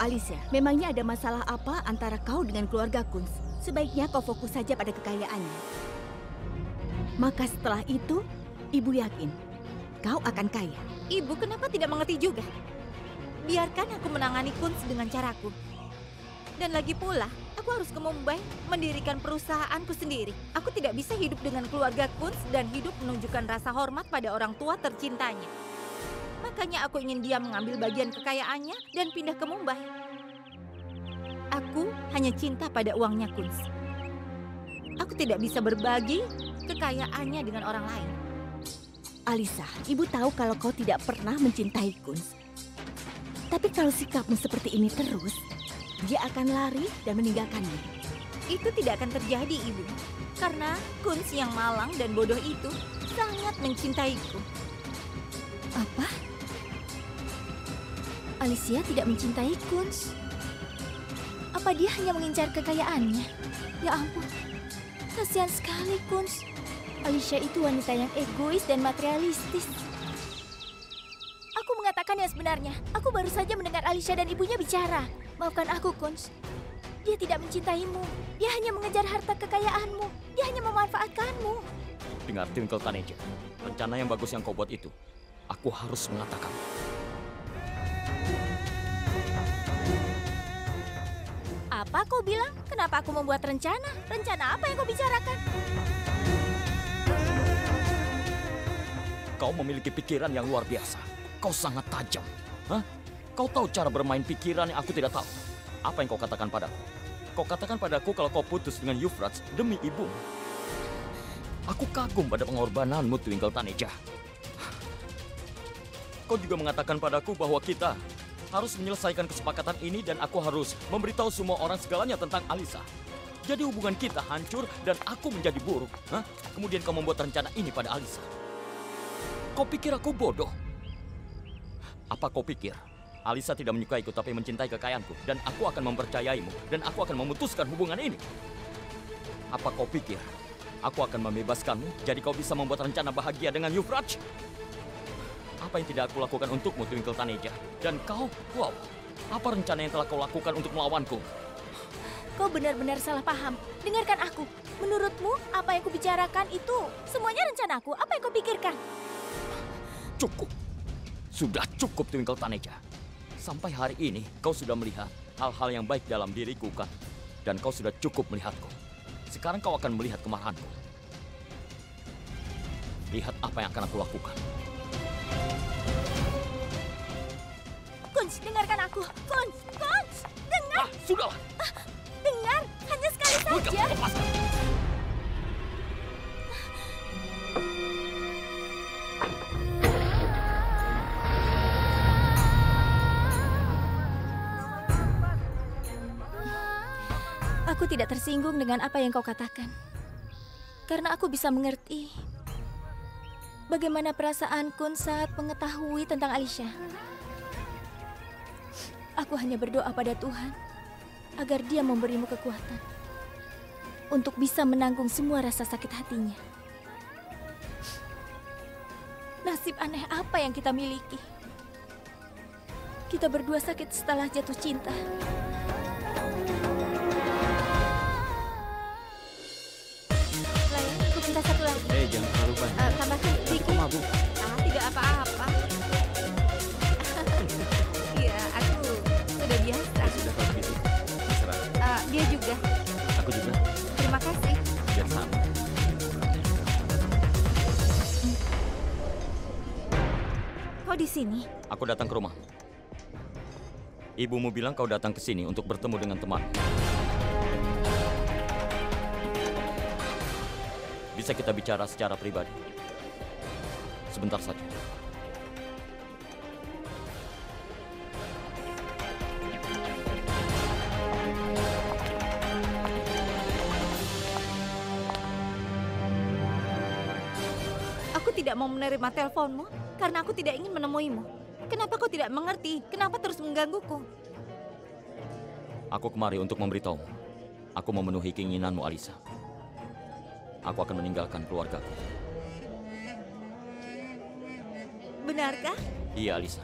Alicia, memangnya ada masalah apa antara kau dengan keluarga Kunz? Sebaiknya kau fokus saja pada kekayaannya. Maka setelah itu, Ibu yakin kau akan kaya. Ibu kenapa tidak mengerti juga? Biarkan aku menangani Kunz dengan caraku. Dan lagi pula, aku harus ke Mumbai mendirikan perusahaanku sendiri. Aku tidak bisa hidup dengan keluarga Kunz dan hidup menunjukkan rasa hormat pada orang tua tercintanya. Makanya aku ingin dia mengambil bagian kekayaannya dan pindah ke Mumbai. Aku hanya cinta pada uangnya Kunz. Aku tidak bisa berbagi kekayaannya dengan orang lain. Alisa, Ibu tahu kalau kau tidak pernah mencintai Kunz. Tapi kalau sikapmu seperti ini terus, dia akan lari dan meninggalkanmu. Itu tidak akan terjadi, Ibu. Karena Kunz yang malang dan bodoh itu sangat mencintaiku. Apa? Alicia tidak mencintai Kunz? Apa dia hanya mengincar kekayaannya? Ya ampun, kasihan sekali Kunz. Alicia itu wanita yang egois dan materialistis. Aku mengatakan yang sebenarnya. Aku baru saja mendengar Alicia dan ibunya bicara. Maafkan aku, Kunz. Dia tidak mencintaimu. Dia hanya mengejar harta kekayaanmu. Dia hanya memanfaatkanmu. Dengar, Twinkle Taneja. Rencana yang bagus yang kau buat itu, aku harus mengatakan. Apa kau bilang? Kenapa aku membuat rencana? Rencana apa yang kau bicarakan? Kau memiliki pikiran yang luar biasa. Kau sangat tajam. Hah? Kau tahu cara bermain pikiran yang aku tidak tahu. Apa yang kau katakan padaku? Kau katakan padaku kalau kau putus dengan Yuvraj demi ibu. Aku kagum pada pengorbananmu, Twinkle Taneja. Kau juga mengatakan padaku bahwa kita harus menyelesaikan kesepakatan ini dan aku harus memberitahu semua orang segalanya tentang Alisa. Jadi hubungan kita hancur dan aku menjadi buruk. Hah? Kemudian kau membuat rencana ini pada Alisa. Kau pikir aku bodoh? Apa kau pikir Alisa tidak menyukaiku tapi mencintai kekayaanku dan aku akan mempercayaimu dan aku akan memutuskan hubungan ini? Apa kau pikir aku akan membebaskanmu jadi kau bisa membuat rencana bahagia dengan Yuvraj? Apa yang tidak aku lakukan untukmu, Twinkle Taneja? Dan kau, wow, apa rencana yang telah kau lakukan untuk melawanku? Kau benar-benar salah paham. Dengarkan aku. Menurutmu, apa yang kubicarakan itu semuanya rencanaku? Apa yang kau pikirkan? Cukup. Sudah cukup, Twinkle Taneja. Sampai hari ini, kau sudah melihat hal-hal yang baik dalam diriku, kan? Dan kau sudah cukup melihatku. Sekarang kau akan melihat kemarahanku. Lihat apa yang akan aku lakukan. Kunz, dengarkan aku. Kunz, Kunz, dengar. Sudahlah. Dengar, hanya sekali saja. Lepaskan. Aku tidak tersinggung dengan apa yang kau katakan. Karena aku bisa mengerti bagaimana perasaan Kunz saat mengetahui tentang Alicia. Aku hanya berdoa pada Tuhan agar Dia memberimu kekuatan untuk bisa menanggung semua rasa sakit hatinya. Nasib aneh apa yang kita miliki? Kita berdua sakit setelah jatuh cinta. Aku minta satu lagi. Jangan terlalu banyak. Tambahkan sedikit. Kau mabuk. Tidak apa-apa. Iya, aku sudah biasa. Sudah kalau begitu. Terserah. Dia juga. Aku juga. Terima kasih. Biar sama. Kau di sini? Aku datang ke rumah. Ibumu bilang kau datang ke sini untuk bertemu dengan teman. Bisa kita bicara secara pribadi? Sebentar saja. Aku tidak mau menerima teleponmu karena aku tidak ingin menemuimu. Kenapa kau tidak mengerti? Kenapa terus menggangguku? Aku kemari untuk memberitahumu. Aku memenuhi keinginanmu, Alisa. Aku akan meninggalkan keluargaku. Benarkah? Iya, Alisa.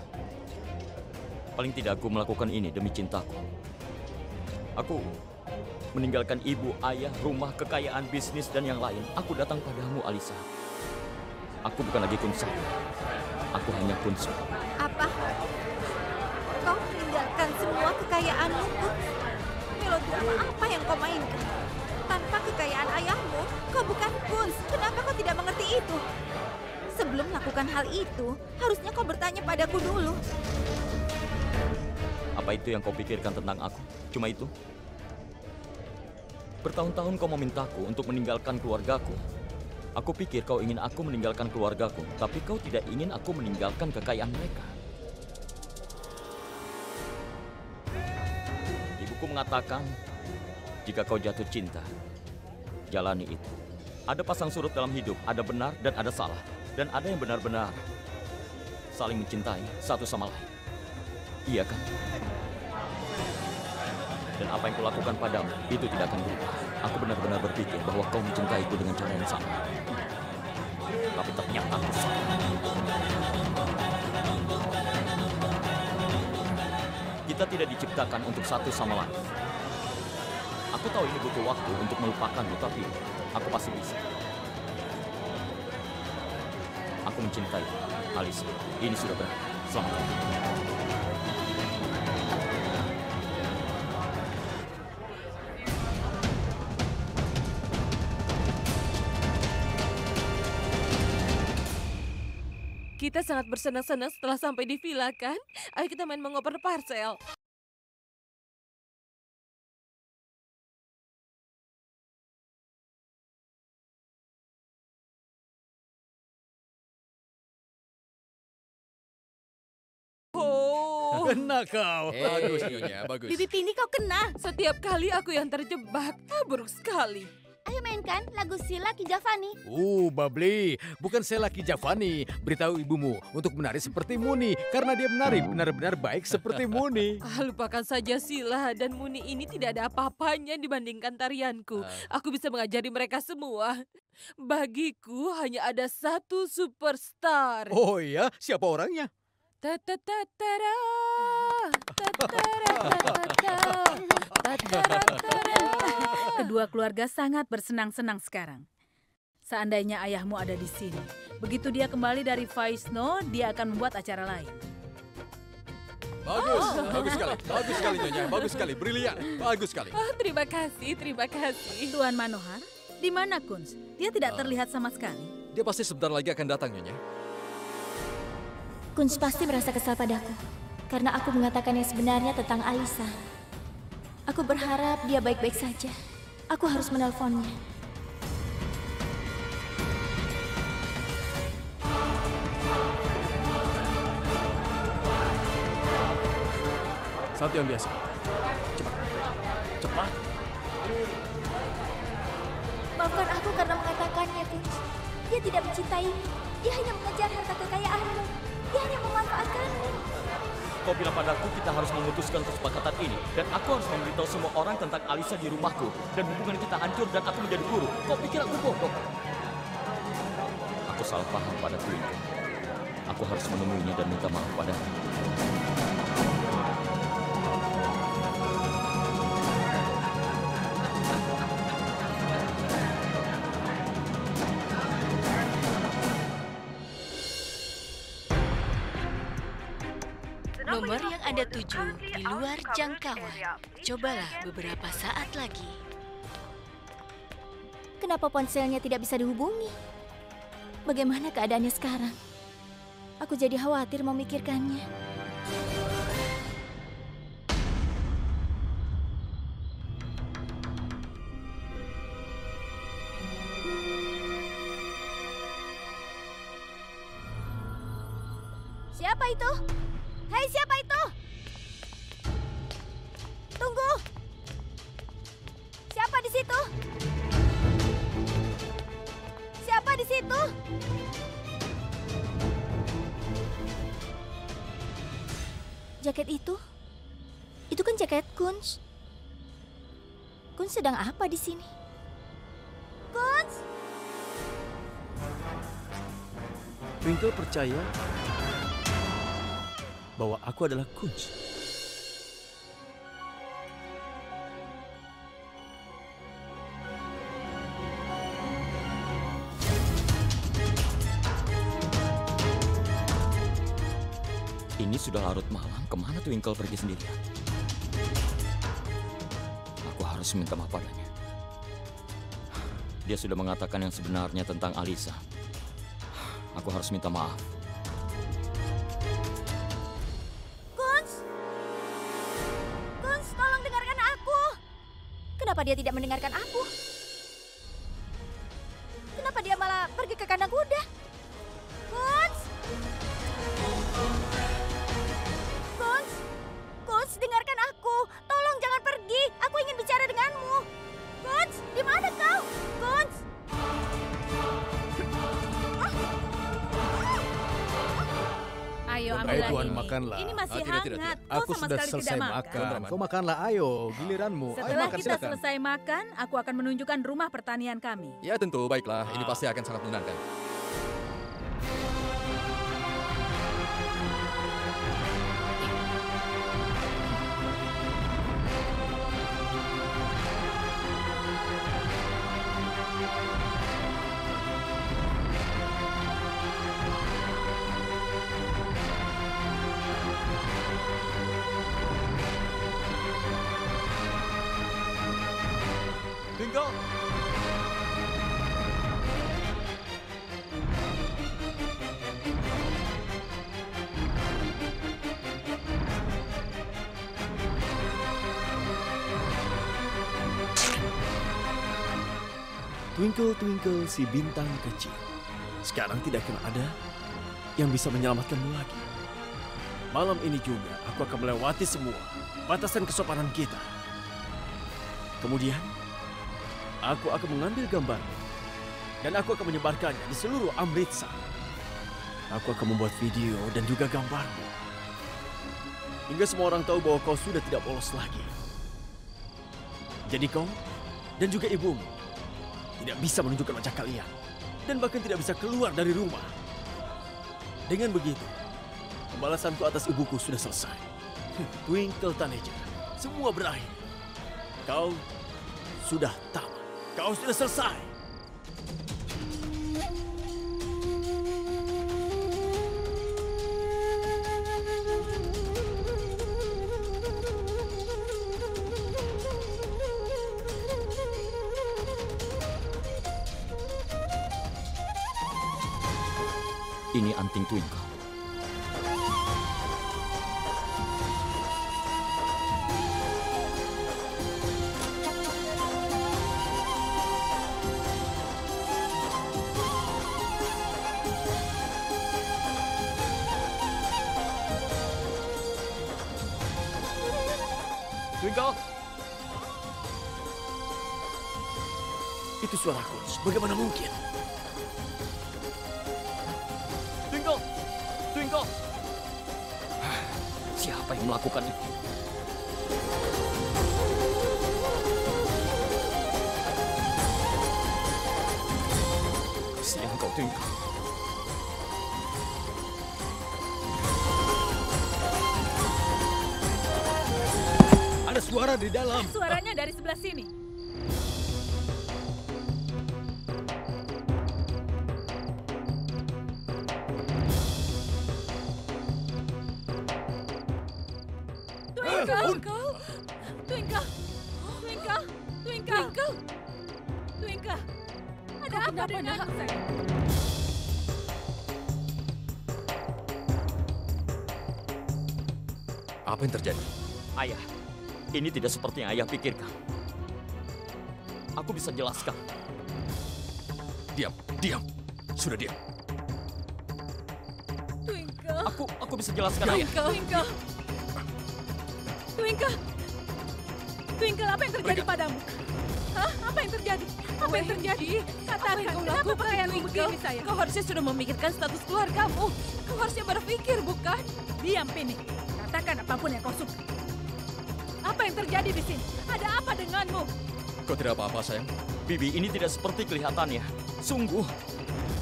Paling tidak aku melakukan ini demi cintaku. Aku meninggalkan ibu, ayah, rumah, kekayaan, bisnis, dan yang lain. Aku datang padamu, Alisa. Aku bukan lagi Kunsa. Aku hanya Kunsu. Apa? Kau meninggalkan semua kekayaanmu, Kuns? Melodrama apa yang kau mainkan? Tanpa kekayaan ayahmu, kau bukan Kuns. Kenapa kau tidak mengerti itu? Sebelum melakukan hal itu, harusnya kau bertanya padaku dulu. Apa itu yang kau pikirkan tentang aku? Cuma itu? Bertahun-tahun kau memintaku untuk meninggalkan keluargaku. Aku pikir kau ingin aku meninggalkan keluargaku, tapi kau tidak ingin aku meninggalkan kekayaan mereka. Ibuku mengatakan, jika kau jatuh cinta, jalani itu. Ada pasang surut dalam hidup, ada benar dan ada salah. Dan ada yang benar-benar saling mencintai satu sama lain. Iya kan? Dan apa yang kulakukan padamu, itu tidak akan berubah. Aku benar-benar berpikir bahwa kau mencintaiku dengan cara yang sama. Tapi ternyata aku salah. Kita tidak diciptakan untuk satu sama lain. Aku tahu ini butuh waktu untuk melupakanmu, tapi aku pasti bisa. Aku mencintai Alisa. Ini sudah berakhir. Selamat tinggal. Kita sangat bersenang-senang setelah sampai di villa, kan? Ayo kita main mengoper parcel. Oh, Kena kau. Bagus Nyonya, bagus. Bibi Pini kau kena. setiap kali aku yang terjebak. Buruk sekali. Ayo mainkan lagu Sila Ki Javani. Babli, bukan saya Ki Javani. Beritahu ibumu untuk menari seperti Muni. Karena dia menari benar-benar baik seperti Muni. Lupakan saja Sila dan Muni ini tidak ada apa-apanya dibandingkan tarianku. Aku bisa mengajari mereka semua. Bagiku hanya ada satu superstar. Oh iya, siapa orangnya? Ta-ta-ta-ta-ra, ta-ta-ra-ta-ta-ta, ta-ta-ra-ta-ra. Kedua keluarga sangat bersenang-senang sekarang. Seandainya ayahmu ada di sini, begitu dia kembali dari Faisno, dia akan membuat acara lain. Bagus sekali Nyonya, bagus sekali, brilian, bagus sekali. Terima kasih, terima kasih. Tuan Manohar, di mana Kunz? Dia tidak terlihat sama sekali. Dia pasti sebentar lagi akan datang Nyonya. Kunz pasti merasa kesal padaku karena aku mengatakan yang sebenarnya tentang Alisa. Aku berharap dia baik-baik saja. Aku harus menelponnya. Satu yang biasa. Cepat. Maafkan aku karena mengatakannya, Kunz. Dia tidak mencintaimu. Dia hanya mengejar harta kekayaanmu. Dia hanya memanfaatkanmu. Kau bilang padaku kita harus memutuskan kesepakatan ini. Dan aku harus memberitahu semua orang tentang Alisa di rumahku. Dan hubungan kita hancur dan aku menjadi buruk. Kau pikir aku bodoh? Aku salah paham pada Twinkie. Aku harus menemuinya dan minta maaf padanya. Nomor yang Anda tuju di luar jangkauan. Cobalah beberapa saat lagi. Kenapa ponselnya tidak bisa dihubungi? Bagaimana keadaannya sekarang? Aku jadi khawatir memikirkannya. Siapa itu? Hei, siapa itu? Tunggu! Siapa di situ? Siapa di situ? Jaket itu? Itu kan jaket Kunz. Kunz sedang apa di sini? Kunz! Twinkle percaya bahwa aku adalah Kunz. Ini sudah larut malam, kemana Twinkle pergi sendirian? Aku harus minta maaf padanya. Dia sudah mengatakan yang sebenarnya tentang Alisa. Aku harus minta maaf. Kunz, tolong dengarkan aku. Kenapa dia tidak mendengarkan aku? Kenapa dia malah pergi ke kandang kuda? Kunz, dengarkan aku. Tolong jangan pergi. Aku ingin bicara denganmu. Kunz, di mana kau? Kunz. Ayo Ayo ambillah Tuan, ini. makanlah. Ini masih tidak, tidak, hangat. tidak. Kau Aku sama sudah sekali selesai tidak makan. Kau makanlah, ayo. Giliranmu. Ayo Setelah makan, kita silakan. selesai makan, aku akan menunjukkan rumah pertanian kami. Ya tentu, baiklah. Ini pasti akan sangat menyenangkan. Twinkle! Twinkle, twinkle si bintang kecil. Sekarang tidak akan ada yang bisa menyelamatkanmu lagi. Malam ini juga aku akan melewati semua batasan kesopanan kita. Kemudian, aku akan mengambil gambarmu dan aku akan menyebarkannya di seluruh Amritsar. Aku akan membuat video dan juga gambarmu. Hingga semua orang tahu bahwa kau sudah tidak polos lagi. Jadi kau dan juga ibumu tidak bisa menunjukkan wajah kalian dan bahkan tidak bisa keluar dari rumah. Dengan begitu, pembalasanku atas ibuku sudah selesai. Twinkle Taneja, semua berakhir. Kau sudah tamat. Kau sudah selesai. Ini anting Twinkle. Twinkle! Itu suara Kunz. Bagaimana mungkin? Twinkle! Twinkle! Siapa yang melakukan itu? Kasihan kau, Twinkle. Ada suara di dalam. Suaranya dari sebelah sini. Twinkle. Ada apa denganmu, sayang? Apa yang terjadi? Ayah, ini tidak seperti yang ayah pikirkan. Aku bisa jelaskan. Diam, diam. Sudah diam. Twinkle. Aku bisa jelaskan, ayah. Twinkle, apa yang terjadi padamu? Hah? Apa yang terjadi? Apa yang terjadi? Katakan, kenapa pakaianmu begini, sayang? Kau harusnya sudah memikirkan status keluargamu. Kau harusnya berpikir, bukan? Diam, Pini. Katakan apapun yang kau suka. Apa yang terjadi di sini? Ada apa denganmu? Kau tidak apa-apa, sayang? Bibi, ini tidak seperti kelihatannya. Sungguh.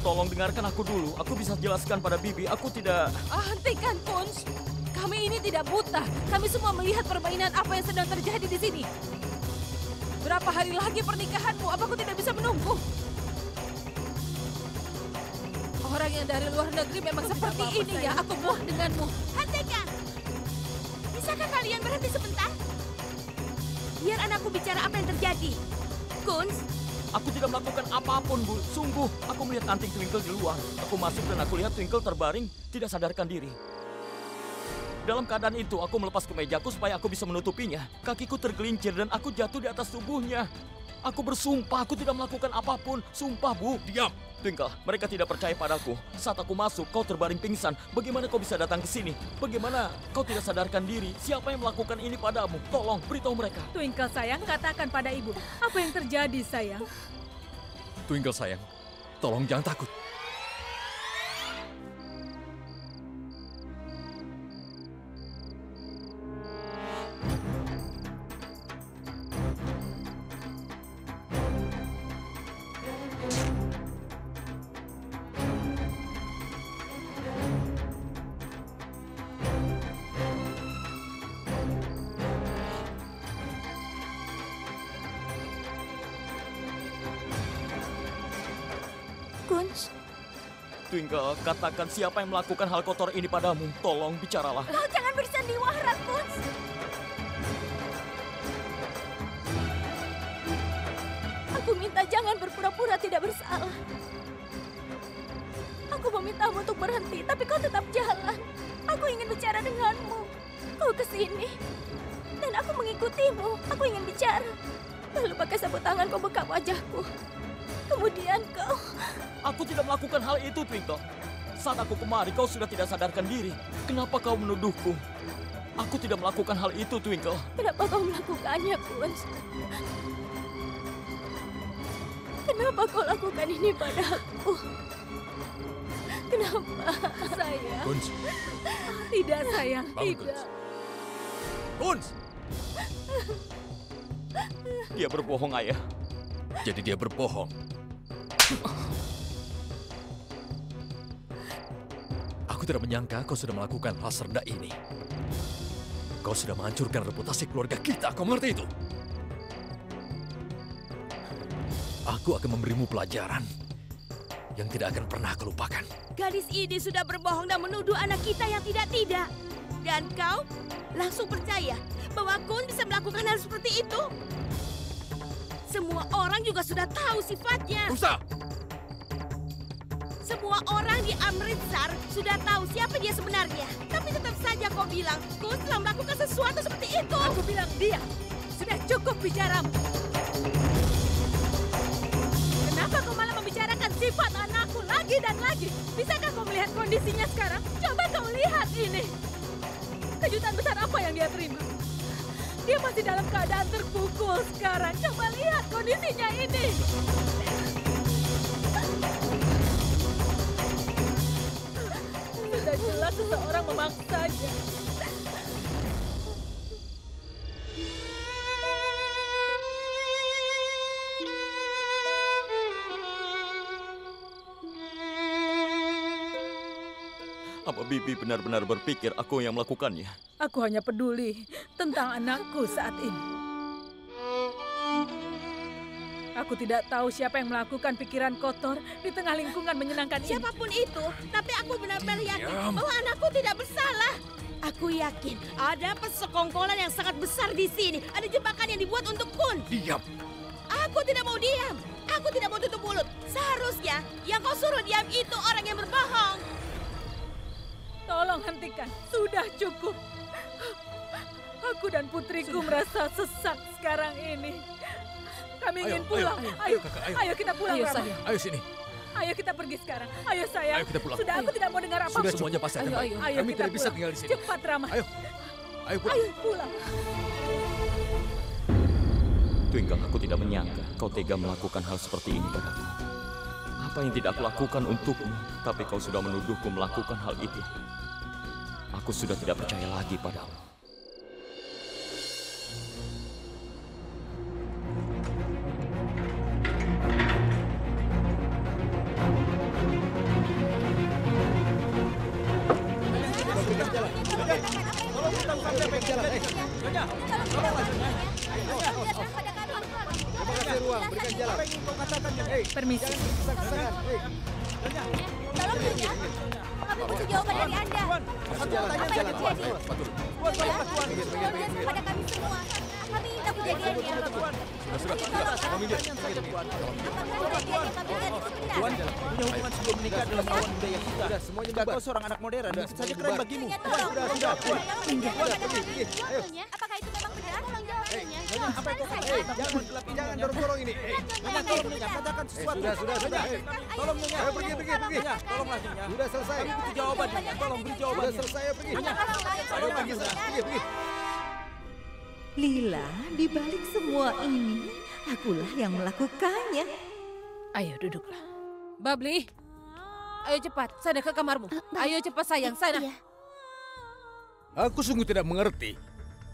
Tolong dengarkan aku dulu. Aku bisa jelaskan pada Bibi. Aku tidak... Hentikan, Kunz. Kami ini tidak buta. Kami semua melihat permainan apa yang sedang terjadi di sini. Berapa hari lagi pernikahanmu? Apa aku tidak bisa menunggu? Orang yang dari luar negeri memang seperti ini ya. Aku muak denganmu. Hentikan! Bisakah kalian berhenti sebentar? Biar anakku bicara apa yang terjadi. Kunz, Aku tidak melakukan apapun, Bu. Sungguh, aku melihat anting Twinkle di luar. Aku masuk dan aku lihat Twinkle terbaring, tidak sadarkan diri. Dalam keadaan itu, aku melepas kemejaku supaya aku bisa menutupinya. Kakiku tergelincir dan aku jatuh di atas tubuhnya. Aku bersumpah, aku tidak melakukan apapun. Sumpah, Bu. Diam! Twinkle, mereka tidak percaya padaku. Saat aku masuk, kau terbaring pingsan. Bagaimana kau bisa datang ke sini? Bagaimana kau tidak sadarkan diri? Siapa yang melakukan ini padamu? Tolong, beritahu mereka. Twinkle sayang, katakan pada ibu. Apa yang terjadi sayang? Twinkle sayang, tolong jangan takut. Kunz, Twinkle, katakan siapa yang melakukan hal kotor ini padamu. Tolong, bicaralah. kau jangan bersandiwara, Kunz. Aku minta jangan berpura-pura tidak bersalah. Aku memintamu untuk berhenti, tapi kau tetap jalan. Aku ingin bicara denganmu. Kau kesini, dan aku mengikutimu. Aku ingin bicara. Lalu pakai sabuk tangan kau bekap wajahku. Kemudian kau... Aku tidak melakukan hal itu, Twinkle. Saat aku kemari, kau sudah tidak sadarkan diri. Kenapa kau menuduhku? Aku tidak melakukan hal itu, Twinkle. Kenapa kau melakukannya, Kunz? Kenapa kau lakukan ini padaku? Kenapa? Sayang. Kunz, Tidak sayang, bangun tidak. Kunz! Dia berbohong, Ayah. Jadi dia berbohong. Aku tidak menyangka kau sudah melakukan hal serendah ini. Kau sudah menghancurkan reputasi keluarga kita, kau mengerti itu? Aku akan memberimu pelajaran yang tidak akan pernah kau lupakan. gadis ini sudah berbohong dan menuduh anak kita yang tidak-tidak. Dan kau langsung percaya bahwa Kun bisa melakukan hal seperti itu? Semua orang juga sudah tahu sifatnya. Rusa! Semua orang di Amritsar sudah tahu siapa dia sebenarnya. Tapi tetap saja kau bilang Kun telah melakukan sesuatu seperti itu. Aku bilang diam. Sudah cukup bicaramu. Kenapa kau malah membicarakan sifat anakku lagi dan lagi? Bisakah kau melihat kondisinya sekarang? Coba kau lihat ini. Kejutan besar apa yang dia terima? Dia masih dalam keadaan terpukul sekarang. Coba lihat kondisinya ini. Sudah jelas seseorang memaksanya. Apa Bibi benar-benar berpikir aku yang melakukannya? Aku hanya peduli tentang anakku saat ini. Aku tidak tahu siapa yang melakukan pikiran kotor di tengah lingkungan menyenangkan ini. Siapapun itu, tapi aku benar-benar yakin bahwa anakku tidak bersalah. Aku yakin ada persekongkolan yang sangat besar di sini. Ada jebakan yang dibuat untuk Kun. Diam! Aku tidak mau diam. Aku tidak mau tutup mulut. Seharusnya yang kau suruh diam itu orang yang berbohong. Tolong hentikan. Sudah cukup. Aku dan putriku merasa sesak sekarang ini. Kami ingin pulang. Ayo, kakak, ayo. ayo kita pulang, Ayo, Rama. sayang. Ayo sini. Ayo kita pergi sekarang. Ayo sayang. Ayo kita pulang. Sudah, aku tidak mau dengar apa-apa. Sudah semuanya pasti akan Ayo, baik. ayo. Ayo Kami kita tidak bisa pulang. tinggal di sini. Cepat, Rama. Ayo. Ayo pulang. Ayo pulang. Twinkle, aku tidak menyangka kau tega melakukan hal seperti ini padaku. Apa yang tidak aku lakukan untukmu, tapi kau sudah menuduhku melakukan hal itu. Aku sudah tidak percaya lagi padamu. Permisi. Tolong ya. Kami butuh jawaban dari Anda. Pada kami semua. Kami minta kejadiannya. Tuan, punya hubungan sebelum menikah dalam lawan budaya kita. Sudah, semuanya bubar. Kau seorang anak modern, mungkin saja keren bagimu. Sudah. Apakah itu memang benar? Tolong jawabnya. Apa itu? Jangan dorong-dorong ini. Nyonya, tolong Nyonya, katakan sesuatu. Sudah. Tolong Nyonya. Ayo pergi. Nyonya, tolonglah Nyonya. Sudah selesai. Kami butuh jawaban Nyonya. Tolong beri jawabannya. Sudah selesai, ayo pergi. Nyonya, Ayo pergi. Lila, di balik semua ini, akulah yang melakukannya. Ayo duduklah. Babli, ayo cepat, sana ke kamarmu. Ayo cepat sayang, sana. Aku sungguh tidak mengerti.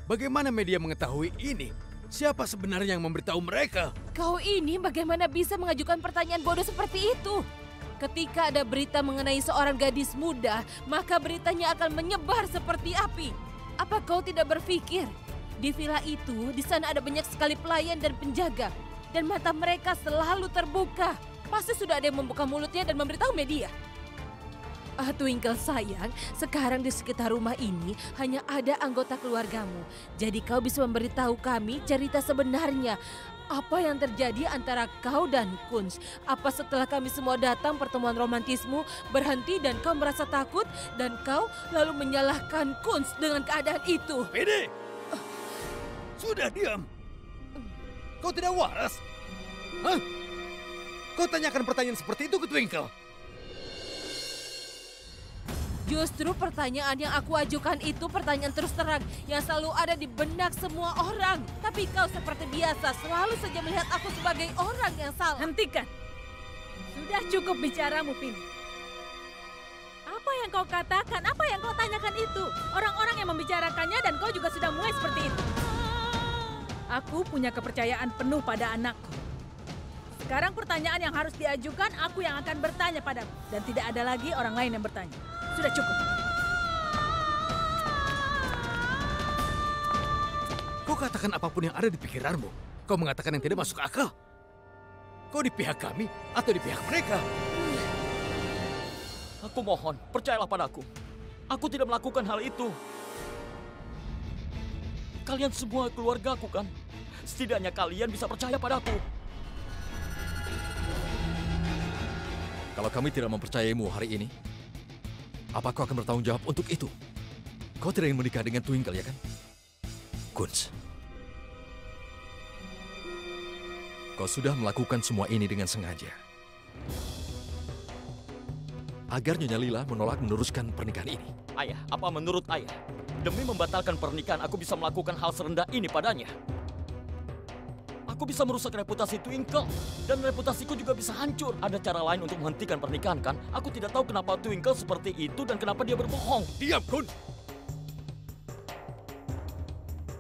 Bagaimana media mengetahui ini? Siapa sebenarnya yang memberitahu mereka? Kau ini bagaimana bisa mengajukan pertanyaan bodoh seperti itu? Ketika ada berita mengenai seorang gadis muda, maka beritanya akan menyebar seperti api. Apa kau tidak berpikir? Di villa itu, di sana ada banyak sekali pelayan dan penjaga. Dan mata mereka selalu terbuka. Pasti sudah ada yang membuka mulutnya dan memberitahu media. Twinkle sayang, sekarang di sekitar rumah ini hanya ada anggota keluargamu. Jadi kau bisa memberitahu kami cerita sebenarnya. Apa yang terjadi antara kau dan Kunz? Apa setelah kami semua datang pertemuan romantismu berhenti dan kau merasa takut? Dan kau lalu menyalahkan Kunz dengan keadaan itu? Pede! Sudah diam. Kau tidak waras? Hah? Kau tanyakan pertanyaan seperti itu ke Twinkle? Justru pertanyaan yang aku ajukan itu pertanyaan terus terang yang selalu ada di benak semua orang. Tapi kau seperti biasa selalu saja melihat aku sebagai orang yang salah. Hentikan. Sudah cukup bicaramu, Pini. Apa yang kau katakan, apa yang kau tanyakan itu? Orang-orang yang membicarakannya dan kau juga sudah mulai seperti itu. Aku punya kepercayaan penuh pada anakku. Sekarang pertanyaan yang harus diajukan, aku yang akan bertanya padamu. Dan tidak ada lagi orang lain yang bertanya. Sudah cukup. Kau katakan apapun yang ada di pikiranmu. Kau mengatakan yang tidak masuk akal. Kau di pihak kami atau di pihak mereka? Aku mohon, percayalah padaku. Aku tidak melakukan hal itu. Kalian semua keluargaku kan? Setidaknya kalian bisa percaya padaku. Kalau kami tidak mempercayaimu hari ini, apa kau akan bertanggung jawab untuk itu? Kau tidak ingin menikah dengan Twinkle, ya kan? Kunz, kau sudah melakukan semua ini dengan sengaja. Agar Nyonya Lila menolak meneruskan pernikahan ini. Ayah, apa menurut ayah? Demi membatalkan pernikahan, aku bisa melakukan hal serendah ini padanya. Aku bisa merusak reputasi Twinkle. Dan reputasiku juga bisa hancur. Ada cara lain untuk menghentikan pernikahan, kan? Aku tidak tahu kenapa Twinkle seperti itu dan kenapa dia berbohong. Diam, Kunz!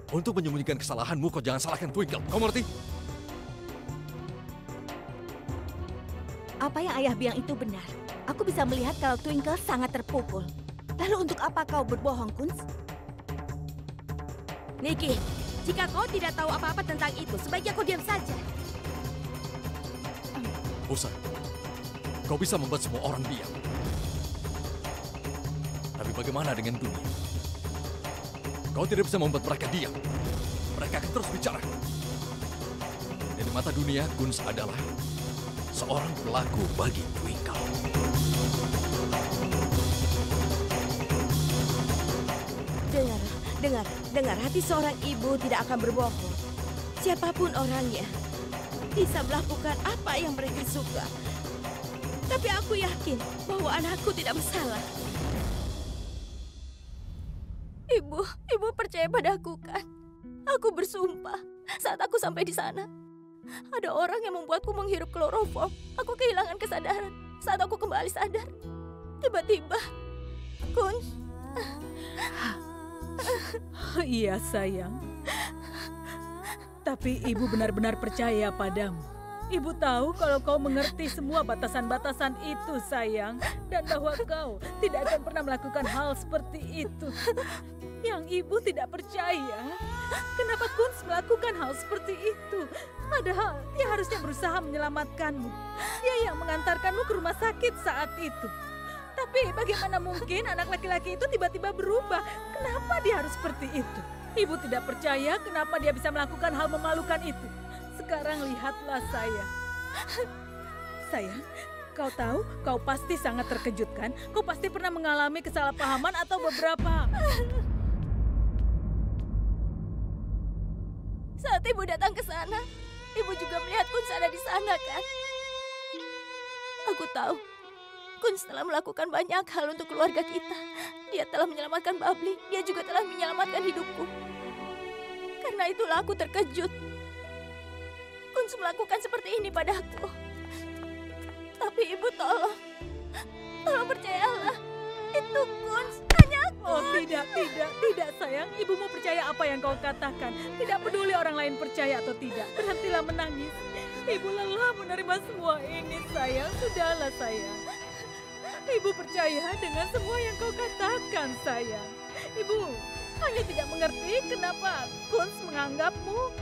Untuk menyembunyikan kesalahanmu, kau jangan salahkan Twinkle. Kau mengerti? Apa yang ayah bilang itu benar. Aku bisa melihat kalau Twinkle sangat terpukul. Lalu untuk apa kau berbohong, Kunz? Niki, jika kau tidak tahu apa-apa tentang itu, sebaiknya kau diam saja. Bosan. Kau bisa membuat semua orang diam. Tapi bagaimana dengan dunia? Kau tidak bisa membuat mereka diam. Mereka akan terus bicara. Dan di mata dunia, Kunz adalah seorang pelaku bagi Twinkle. Dengar, hati seorang ibu tidak akan berbohong. Siapapun orangnya bisa melakukan apa yang mereka suka. Tapi aku yakin bahwa anakku tidak bersalah. Ibu percaya padaku kan? Aku bersumpah saat aku sampai di sana. Ada orang yang membuatku menghirup kloroform. Aku kehilangan kesadaran. Saat aku kembali sadar, tiba-tiba Kunz. Iya sayang. Tapi ibu benar-benar percaya padamu. Ibu tahu kalau kau mengerti semua batasan-batasan itu sayang. Dan bahwa kau tidak akan pernah melakukan hal seperti itu. Yang ibu tidak percaya. Kenapa Kunz melakukan hal seperti itu? Padahal dia harusnya berusaha menyelamatkanmu. Dia yang mengantarkanmu ke rumah sakit saat itu. Tapi bagaimana mungkin anak laki-laki itu tiba-tiba berubah? Kenapa dia harus seperti itu? Ibu tidak percaya kenapa dia bisa melakukan hal memalukan itu. Sekarang lihatlah saya. Sayang, kau tahu, kau pasti sangat terkejut kan? Kau pasti pernah mengalami kesalahpahaman atau beberapa. Saat ibu datang ke sana, ibu juga melihat Kunz ada di sana kan? Aku tahu, Kunz telah melakukan banyak hal untuk keluarga kita. Dia telah menyelamatkan Babli, dia juga telah menyelamatkan hidupku. Karena itulah aku terkejut. Kunz melakukan seperti ini padaku. Tapi ibu tolong percayalah. Itu Kunz, hanya Kunz. Oh tidak sayang. Ibu mau percaya apa yang kau katakan. Tidak peduli orang lain percaya atau tidak. Berhentilah menangis. Ibu lelah menerima semua ini sayang. Sudahlah sayang. Ibu percaya dengan semua yang kau katakan sayang. Ibu hanya tidak mengerti kenapa Kunz menganggapmu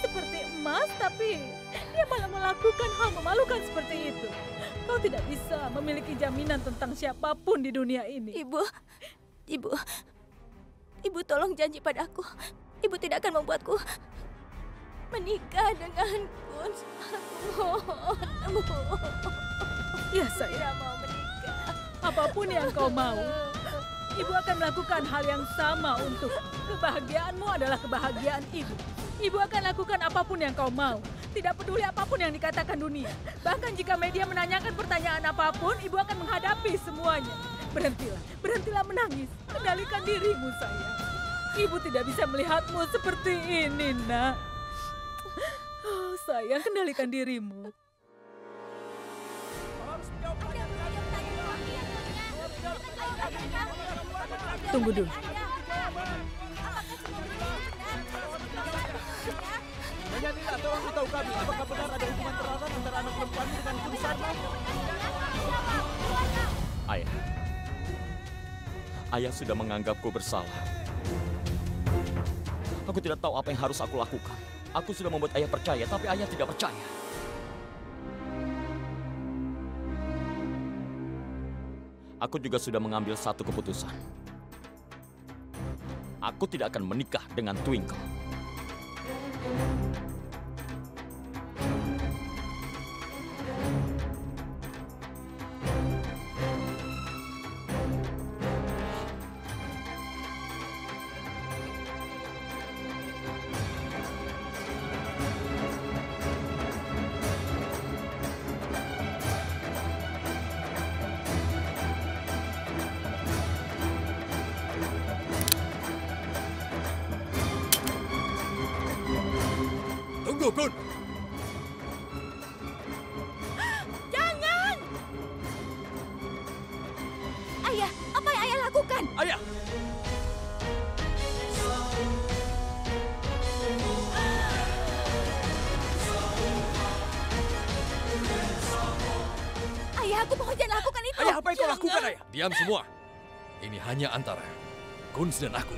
seperti emas, tapi dia malah melakukan hal memalukan seperti itu. Kau tidak bisa memiliki jaminan tentang siapapun di dunia ini. Ibu tolong janji padaku. Ibu tidak akan membuatku menikah dengan Kunz. Aku mohon. Ya saya mau menikah. Apapun yang kau mau, ibu akan melakukan hal yang sama untuk kebahagiaanmu adalah kebahagiaan ibu. Ibu akan lakukan apapun yang kau mau. Tidak peduli apapun yang dikatakan dunia. Bahkan jika media menanyakan pertanyaan apapun, ibu akan menghadapi semuanya. Berhentilah menangis. Kendalikan dirimu, sayang. Ibu tidak bisa melihatmu seperti ini, nak. Oh, sayang, kendalikan dirimu. Tunggu dulu. Nyanyilah, tolong beritahu kami, apakah benar ada hubungan terlarang antara anak perempuan dengan Kunz Sarna? Ayah sudah menganggapku bersalah. Aku tidak tahu apa yang harus aku lakukan. Aku sudah membuat ayah percaya, tapi ayah tidak percaya. Aku juga sudah mengambil satu keputusan. Aku tidak akan menikah dengan Twinkle. Kun! Jangan! Ayah, apa yang ayah lakukan? Ayah! Ayah, aku mohon jangan lakukan itu. Ayah, apa yang kau lakukan, Ayah? Diam semua. Ini hanya antara Kunz dan aku.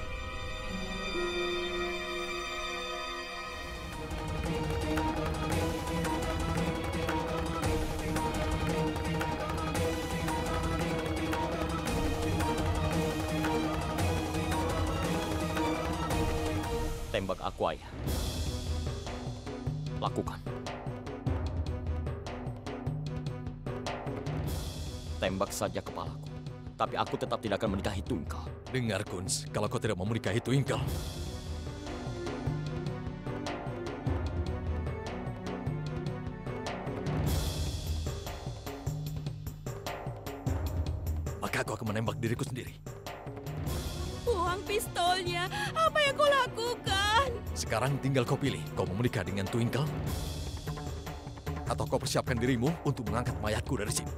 Tembak aku, ayah. Lakukan. Tembak saja kepalaku. Tapi aku tetap tidak akan menikahi Twinkle. Dengar, Kunz, kalau kau tidak mau menikahi Twinkle, maka aku akan menembak diriku sendiri. Buang pistolnya. Apa yang kau lakukan? Sekarang tinggal kau pilih, kau mau menikah dengan Twinkle, atau kau persiapkan dirimu untuk mengangkat mayatku dari sini.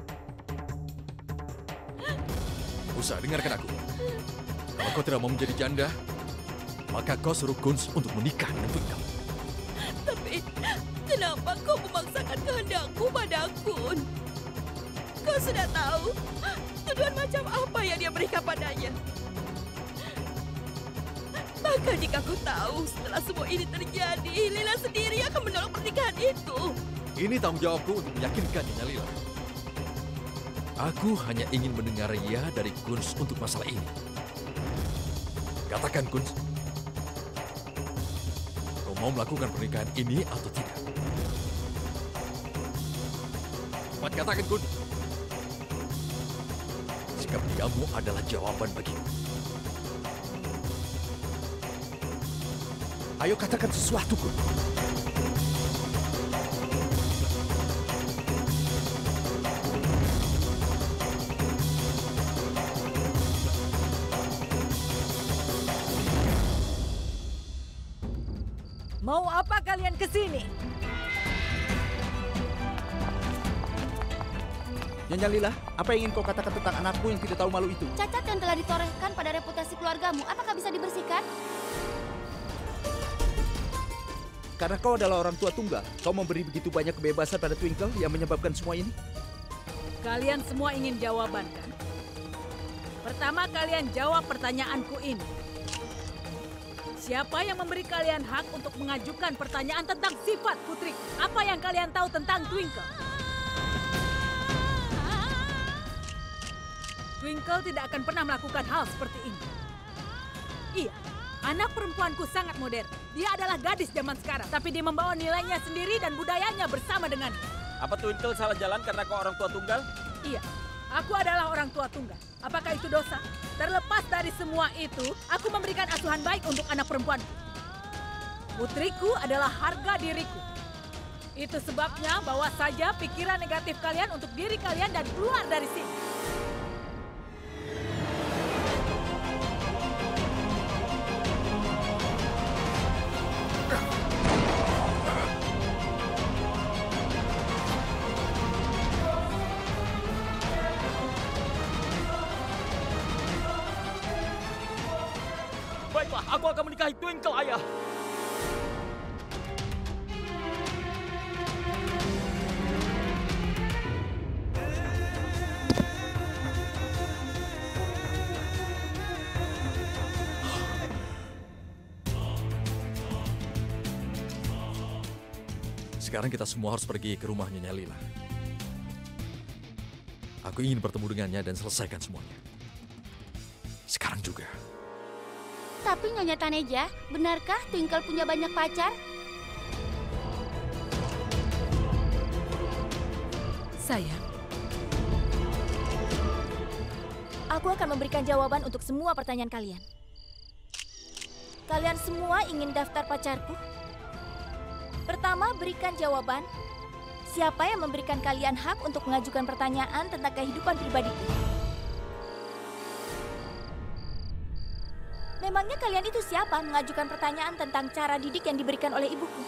Usa, dengarkan aku. Kalau kau tidak mau menjadi janda, maka kau suruh Kunz untuk menikah dengan Twinkle. Tapi kenapa kau memaksakan kehendakku padaku? Kau sudah tahu tuduhan macam apa yang dia berikan padanya. Maka jika aku tahu setelah semua ini terjadi, Lila sendiri akan menolak pernikahan itu. Ini tanggung jawabku untuk meyakinkan Nyonya Lila. Aku hanya ingin mendengar ya dari Kunz untuk masalah ini. Katakan, Kunz. Kau mau melakukan pernikahan ini atau tidak? Cepat katakan, Kunz. Sikap diammu adalah jawaban bagiku. Ayo katakan sesuatu, Kunz. Mau apa kalian ke sini? Nyonya Lila, apa yang ingin kau katakan tentang anakku yang tidak tahu malu itu? Cacat yang telah ditorehkan pada reputasi keluargamu, apakah bisa dibersihkan? Karena kau adalah orang tua tunggal, kau memberi begitu banyak kebebasan pada Twinkle yang menyebabkan semua ini? Kalian semua ingin jawaban, kan? Pertama kalian jawab pertanyaanku ini. Siapa yang memberi kalian hak untuk mengajukan pertanyaan tentang sifat putri? Apa yang kalian tahu tentang Twinkle? Twinkle tidak akan pernah melakukan hal seperti ini. Iya, anak perempuanku sangat modern. Dia adalah gadis zaman sekarang, tapi dia membawa nilainya sendiri dan budayanya bersama dengannya. Apa Twinkle salah jalan karena kau orang tua tunggal? Iya, aku adalah orang tua tunggal. Apakah itu dosa? Terlepas dari semua itu, aku memberikan asuhan baik untuk anak perempuan. Putriku adalah harga diriku. Itu sebabnya bawa saja pikiran negatif kalian untuk diri kalian dan keluar dari sini. Baiklah, aku akan menikahi Twinkle, Ayah. Sekarang kita semua harus pergi ke rumah Nyonya Lila. Aku ingin bertemu dengannya dan selesaikan semuanya. Sekarang juga. Tapi Nyonya Taneja, benarkah Twinkle punya banyak pacar? Sayang, Aku akan memberikan jawaban untuk semua pertanyaan kalian. Kalian semua ingin daftar pacarku? Pertama, berikan jawaban. Siapa yang memberikan kalian hak untuk mengajukan pertanyaan tentang kehidupan pribadiku? Memangnya kalian itu siapa mengajukan pertanyaan tentang cara didik yang diberikan oleh ibuku?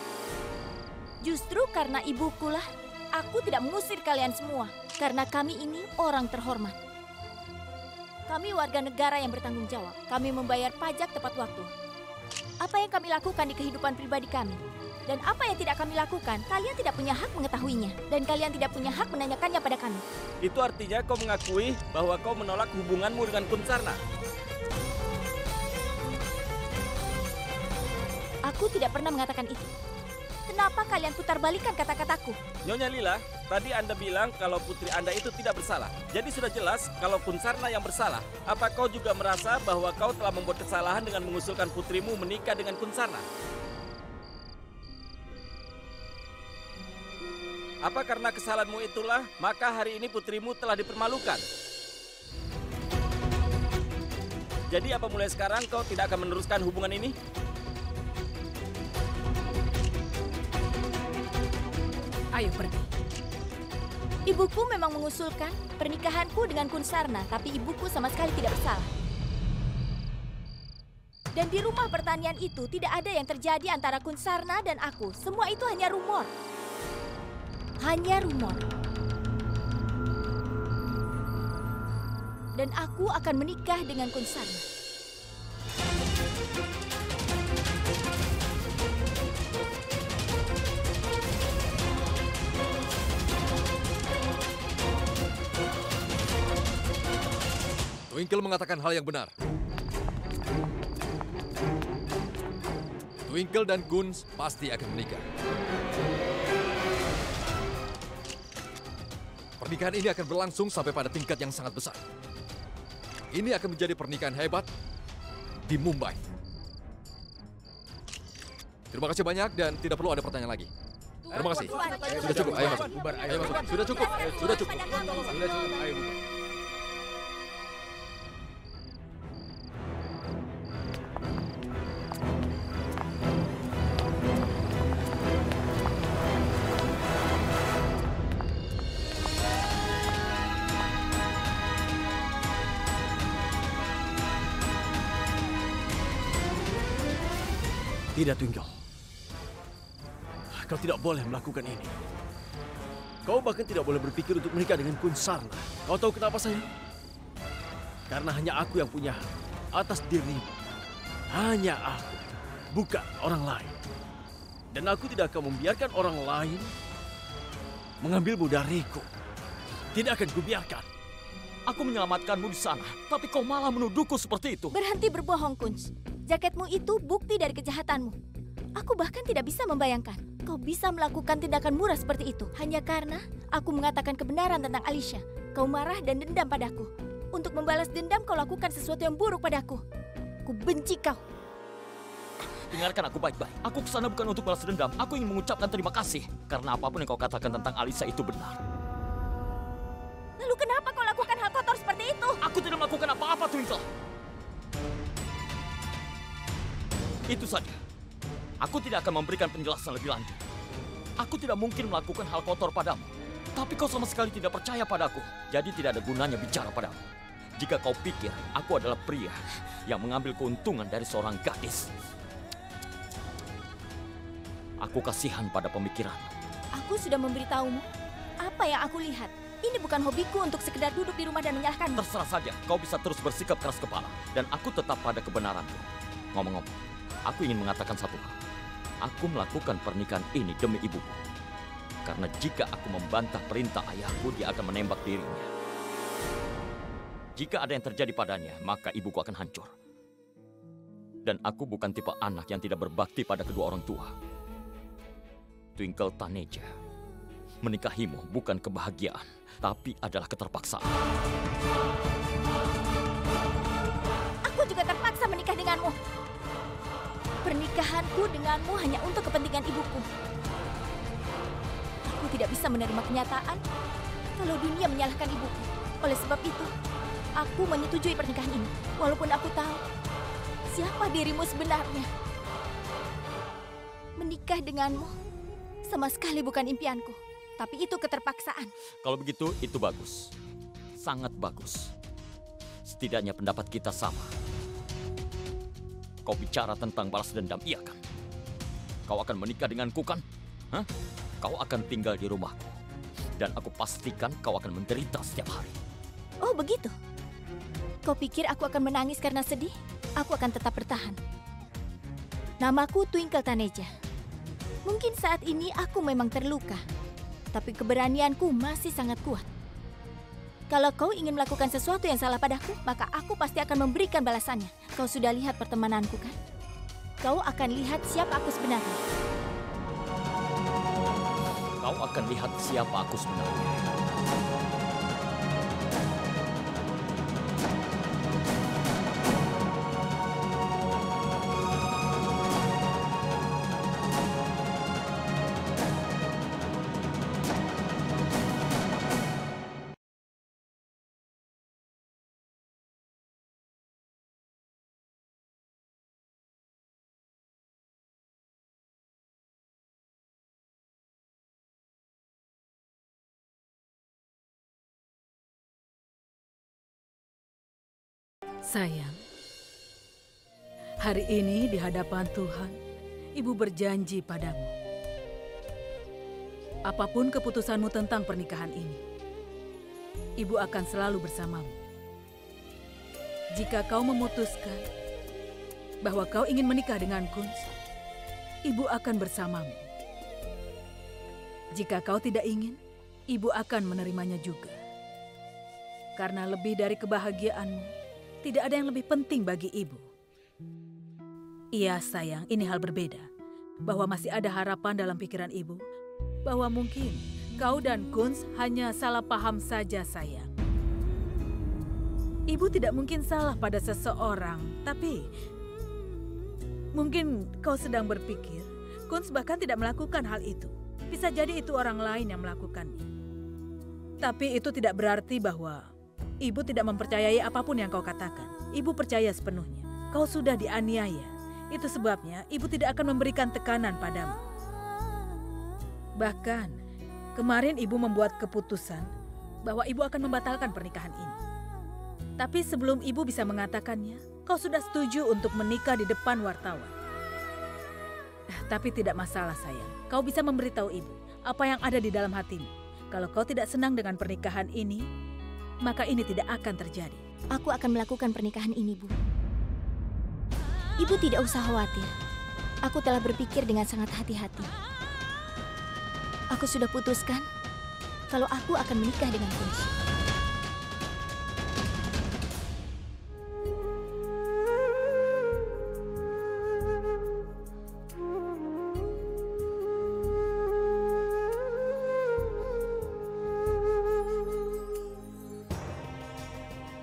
Justru karena ibukulah, aku tidak mengusir kalian semua. Karena kami ini orang terhormat. Kami warga negara yang bertanggung jawab. Kami membayar pajak tepat waktu. Apa yang kami lakukan di kehidupan pribadi kami? Dan apa yang tidak kami lakukan, kalian tidak punya hak mengetahuinya. Dan kalian tidak punya hak menanyakannya pada kami. Itu artinya kau mengakui bahwa kau menolak hubunganmu dengan Kunsarna. Aku tidak pernah mengatakan itu. Kenapa kalian putar balikan kata-kataku? Nyonya Lila, tadi Anda bilang kalau putri Anda itu tidak bersalah. Jadi sudah jelas kalau Kunsarna yang bersalah. Apa kau juga merasa bahwa kau telah membuat kesalahan dengan mengusulkan putrimu menikah dengan Kunsarna? Apa karena kesalahanmu itulah, maka hari ini putrimu telah dipermalukan? Jadi apa mulai sekarang kau tidak akan meneruskan hubungan ini? Ayo pergi. Ibuku memang mengusulkan pernikahanku dengan Kunsarna, tapi ibuku sama sekali tidak bersalah. Dan di rumah pertanian itu tidak ada yang terjadi antara Kunsarna dan aku. Semua itu hanya rumor. Hanya rumor. Dan aku akan menikah dengan Kunsarna. Twinkle mengatakan hal yang benar. Twinkle dan Kunz pasti akan menikah. Pernikahan ini akan berlangsung sampai pada tingkat yang sangat besar. Ini akan menjadi pernikahan hebat di Mumbai. Terima kasih banyak dan tidak perlu ada pertanyaan lagi. Terima kasih. Sudah cukup, ayo masuk. Ayo masuk. Sudah cukup, sudah cukup. Sudah cukup, ayo bubar. Tidak, Twinkle. Kau tidak boleh melakukan ini. Kau bahkan tidak boleh berpikir untuk menikah dengan Kunsarna. Kau tahu kenapa, sayang? Karena hanya aku yang punya hak atas dirimu. Hanya aku, bukan orang lain. Dan aku tidak akan membiarkan orang lain mengambilmu dariku. Tidak akan kubiarkan. Aku menyelamatkanmu di sana, tapi kau malah menuduhku seperti itu. Berhenti berbohong, Kunz. Jaketmu itu bukti dari kejahatanmu. Aku bahkan tidak bisa membayangkan kau bisa melakukan tindakan murah seperti itu hanya karena aku mengatakan kebenaran tentang Alicia. Kau marah dan dendam padaku. Untuk membalas dendam kau lakukan sesuatu yang buruk padaku. Aku benci kau. Dengarkan aku baik-baik. Aku kesana bukan untuk balas dendam. Aku ingin mengucapkan terima kasih karena apapun yang kau katakan tentang Alicia itu benar. Lalu kenapa kau lakukan hal kotor seperti itu? Aku tidak melakukan apa-apa, Twinkle. Itu saja. Aku tidak akan memberikan penjelasan lebih lanjut. Aku tidak mungkin melakukan hal kotor padamu. Tapi kau sama sekali tidak percaya padaku. Jadi tidak ada gunanya bicara padamu. Jika kau pikir aku adalah pria yang mengambil keuntungan dari seorang gadis. Aku kasihan pada pemikiran. Aku sudah memberitahumu apa yang aku lihat. Ini bukan hobiku untuk sekedar duduk di rumah dan menyalahkanmu. Terserah saja, kau bisa terus bersikap keras kepala. Dan aku tetap pada kebenaranku. Ngomong-ngomong, aku ingin mengatakan satu hal. Aku melakukan pernikahan ini demi ibuku. Karena jika aku membantah perintah ayahku, dia akan menembak dirinya. Jika ada yang terjadi padanya, maka ibuku akan hancur. Dan aku bukan tipe anak yang tidak berbakti pada kedua orang tua. Twinkle Taneja, menikahimu bukan kebahagiaan, tapi adalah keterpaksaan. Aku juga terpaksa menikah denganmu. Pernikahanku denganmu hanya untuk kepentingan ibuku. Aku tidak bisa menerima kenyataan kalau dunia menyalahkan ibuku. Oleh sebab itu, aku menyetujui pernikahan ini. Walaupun aku tahu siapa dirimu sebenarnya. Menikah denganmu sama sekali bukan impianku. Tapi itu keterpaksaan. Kalau begitu, itu bagus. Sangat bagus. Setidaknya pendapat kita sama. Kau bicara tentang balas dendam, iya kan? Kau akan menikah denganku kan? Hah? Kau akan tinggal di rumahku. Dan aku pastikan kau akan menderita setiap hari. Oh begitu? Kau pikir aku akan menangis karena sedih? Aku akan tetap bertahan. Namaku Twinkle Taneja. Mungkin saat ini aku memang terluka. Tapi keberanianku masih sangat kuat. Kalau kau ingin melakukan sesuatu yang salah padaku, maka aku pasti akan memberikan balasannya. Kau sudah lihat pertemananku kan? Kau akan lihat siapa aku sebenarnya. Kau akan lihat siapa aku sebenarnya. Sayang, hari ini di hadapan Tuhan, Ibu berjanji padamu. Apapun keputusanmu tentang pernikahan ini, Ibu akan selalu bersamamu. Jika kau memutuskan bahwa kau ingin menikah dengan Kunz, Ibu akan bersamamu. Jika kau tidak ingin, Ibu akan menerimanya juga. Karena lebih dari kebahagiaanmu, tidak ada yang lebih penting bagi Ibu. Iya sayang, ini hal berbeda. Bahwa masih ada harapan dalam pikiran Ibu. Bahwa mungkin Kau dan Kunz hanya salah paham saja, sayang. Ibu tidak mungkin salah pada seseorang, tapi mungkin kau sedang berpikir, Kunz bahkan tidak melakukan hal itu. Bisa jadi itu orang lain yang melakukannya. Tapi itu tidak berarti bahwa ibu tidak mempercayai apapun yang kau katakan. Ibu percaya sepenuhnya. Kau sudah dianiaya. Itu sebabnya ibu tidak akan memberikan tekanan padamu. Bahkan, kemarin ibu membuat keputusan bahwa ibu akan membatalkan pernikahan ini. Tapi sebelum ibu bisa mengatakannya, kau sudah setuju untuk menikah di depan wartawan. Tapi tidak masalah, sayang. Kau bisa memberitahu ibu apa yang ada di dalam hatimu. Kalau kau tidak senang dengan pernikahan ini, maka ini tidak akan terjadi. Aku akan melakukan pernikahan ini, Bu. Ibu tidak usah khawatir. Aku telah berpikir dengan sangat hati-hati. Aku sudah putuskan kalau aku akan menikah dengan Kunz.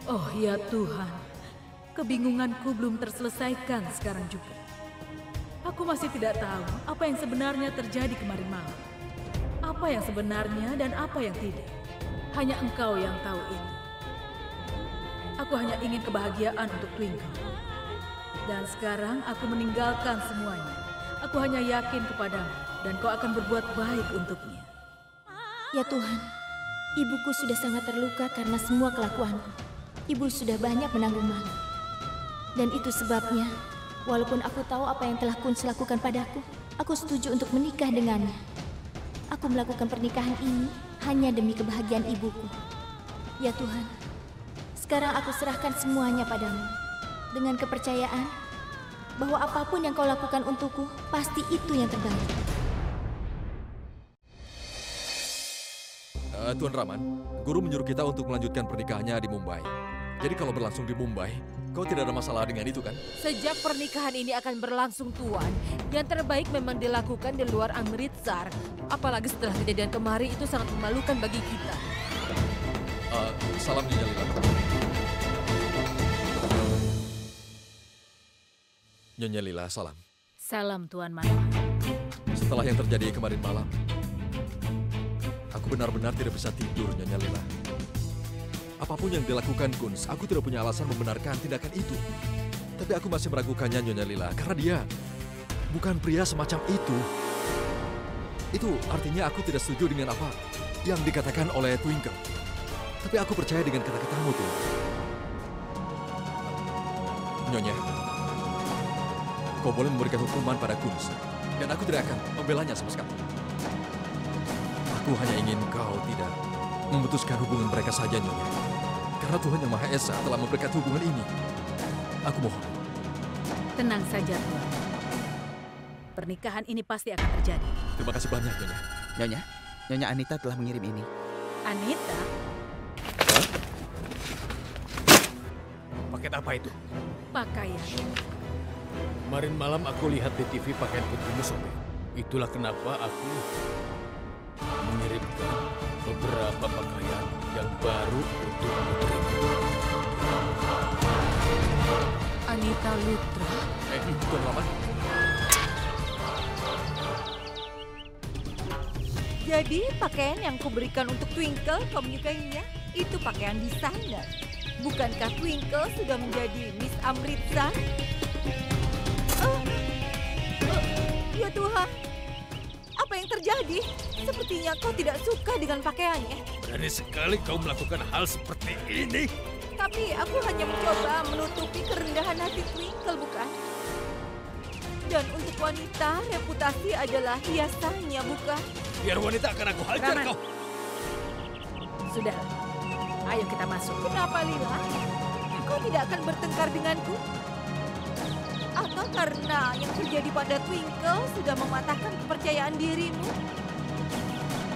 Oh ya Tuhan, kebingunganku belum terselesaikan sekarang juga. Aku masih tidak tahu apa yang sebenarnya terjadi kemarin malam. Apa yang sebenarnya dan apa yang tidak. Hanya Engkau yang tahu ini. Aku hanya ingin kebahagiaan untuk Twinkle. Dan sekarang aku meninggalkan semuanya. Aku hanya yakin kepadamu dan kau akan berbuat baik untuknya. Ya Tuhan, ibuku sudah sangat terluka karena semua kelakuanku. Ibu sudah banyak menanggung malu. Dan itu sebabnya, walaupun aku tahu apa yang telah Kunz lakukan padaku, aku setuju untuk menikah dengannya. Aku melakukan pernikahan ini hanya demi kebahagiaan ibuku. Ya Tuhan, sekarang aku serahkan semuanya padamu. Dengan kepercayaan bahwa apapun yang kau lakukan untukku, pasti itu yang terbaik. Tuan Raman, guru menyuruh kita untuk melanjutkan pernikahannya di Mumbai. Jadi kalau berlangsung di Mumbai, kau tidak ada masalah dengan itu kan? Sejak pernikahan ini akan berlangsung, Tuan, yang terbaik memang dilakukan di luar Amritsar. Apalagi setelah kejadian kemarin itu sangat memalukan bagi kita. Salam Nyonya Lila. Nyonya Lila, salam. Salam Tuan Mano. Setelah yang terjadi kemarin malam, aku benar-benar tidak bisa tidur, Nyonya Lila. Apapun yang dilakukan Kunz, aku tidak punya alasan membenarkan tindakan itu. Tapi aku masih meragukannya, Nyonya Lila, karena dia bukan pria semacam itu. Itu artinya aku tidak setuju dengan apa yang dikatakan oleh Twinkle. Tapi aku percaya dengan kata-katamu tuh. Nyonya, kau boleh memberikan hukuman pada Kunz, dan aku tidak akan membelanya sama sekali. Aku hanya ingin kau tidak memutuskan hubungan mereka saja, Nyonya. Karena Tuhan Yang Maha Esa telah memberkati hubungan ini. Aku mohon. Tenang saja, Tuan. Pernikahan ini pasti akan terjadi. Terima kasih banyak, Nyonya. Nyonya Anita telah mengirim ini. Anita? Paket apa itu? Pakaian. Kemarin malam aku lihat di TV pakaian putrimu sobek. Itulah kenapa aku mengirimkan beberapa pakaian yang baru untuk putrimu. Anita Lutra? Tuan Raman. Jadi pakaian yang kuberikan untuk Twinkle kau menyukainya? Itu pakaian desainer. Bukankah Twinkle sudah menjadi Miss Amritsar? Ya Tuhan, apa yang terjadi? Sepertinya kau tidak suka dengan pakaiannya. Berani sekali kau melakukan hal seperti ini. Tapi aku hanya mencoba menutupi kerendahan hati Twinkle, bukan? Dan untuk wanita, reputasi adalah hiasannya, bukan? Biar wanita akan aku hajar kau. Sudah, ayo kita masuk. Kenapa, Lila? Kau tidak akan bertengkar denganku? Atau karena yang terjadi pada Twinkle sudah mematahkan kepercayaan dirimu?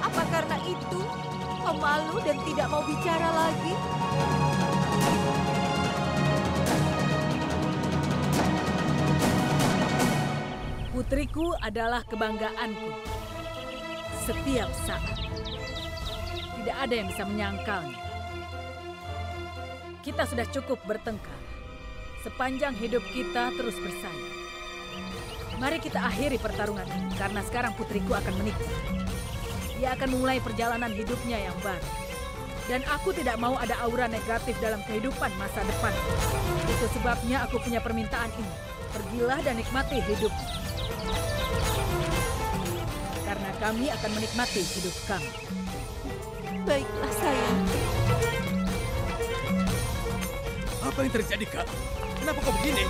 Apa karena itu kau malu dan tidak mau bicara lagi? Putriku adalah kebanggaanku. Setiap saat. tidak ada yang bisa menyangkalnya. Kita sudah cukup bertengkar. Sepanjang hidup kita terus bersaing. Mari kita akhiri pertarungan ini, karena sekarang putriku akan menikah. Dia akan memulai perjalanan hidupnya yang baru. Dan aku tidak mau ada aura negatif dalam kehidupan masa depan. Itu sebabnya aku punya permintaan ini. Pergilah dan nikmati hidupmu. Karena kami akan menikmati hidup kami. Baiklah, sayang. Apa yang terjadi, Kak? Kenapa kau begini?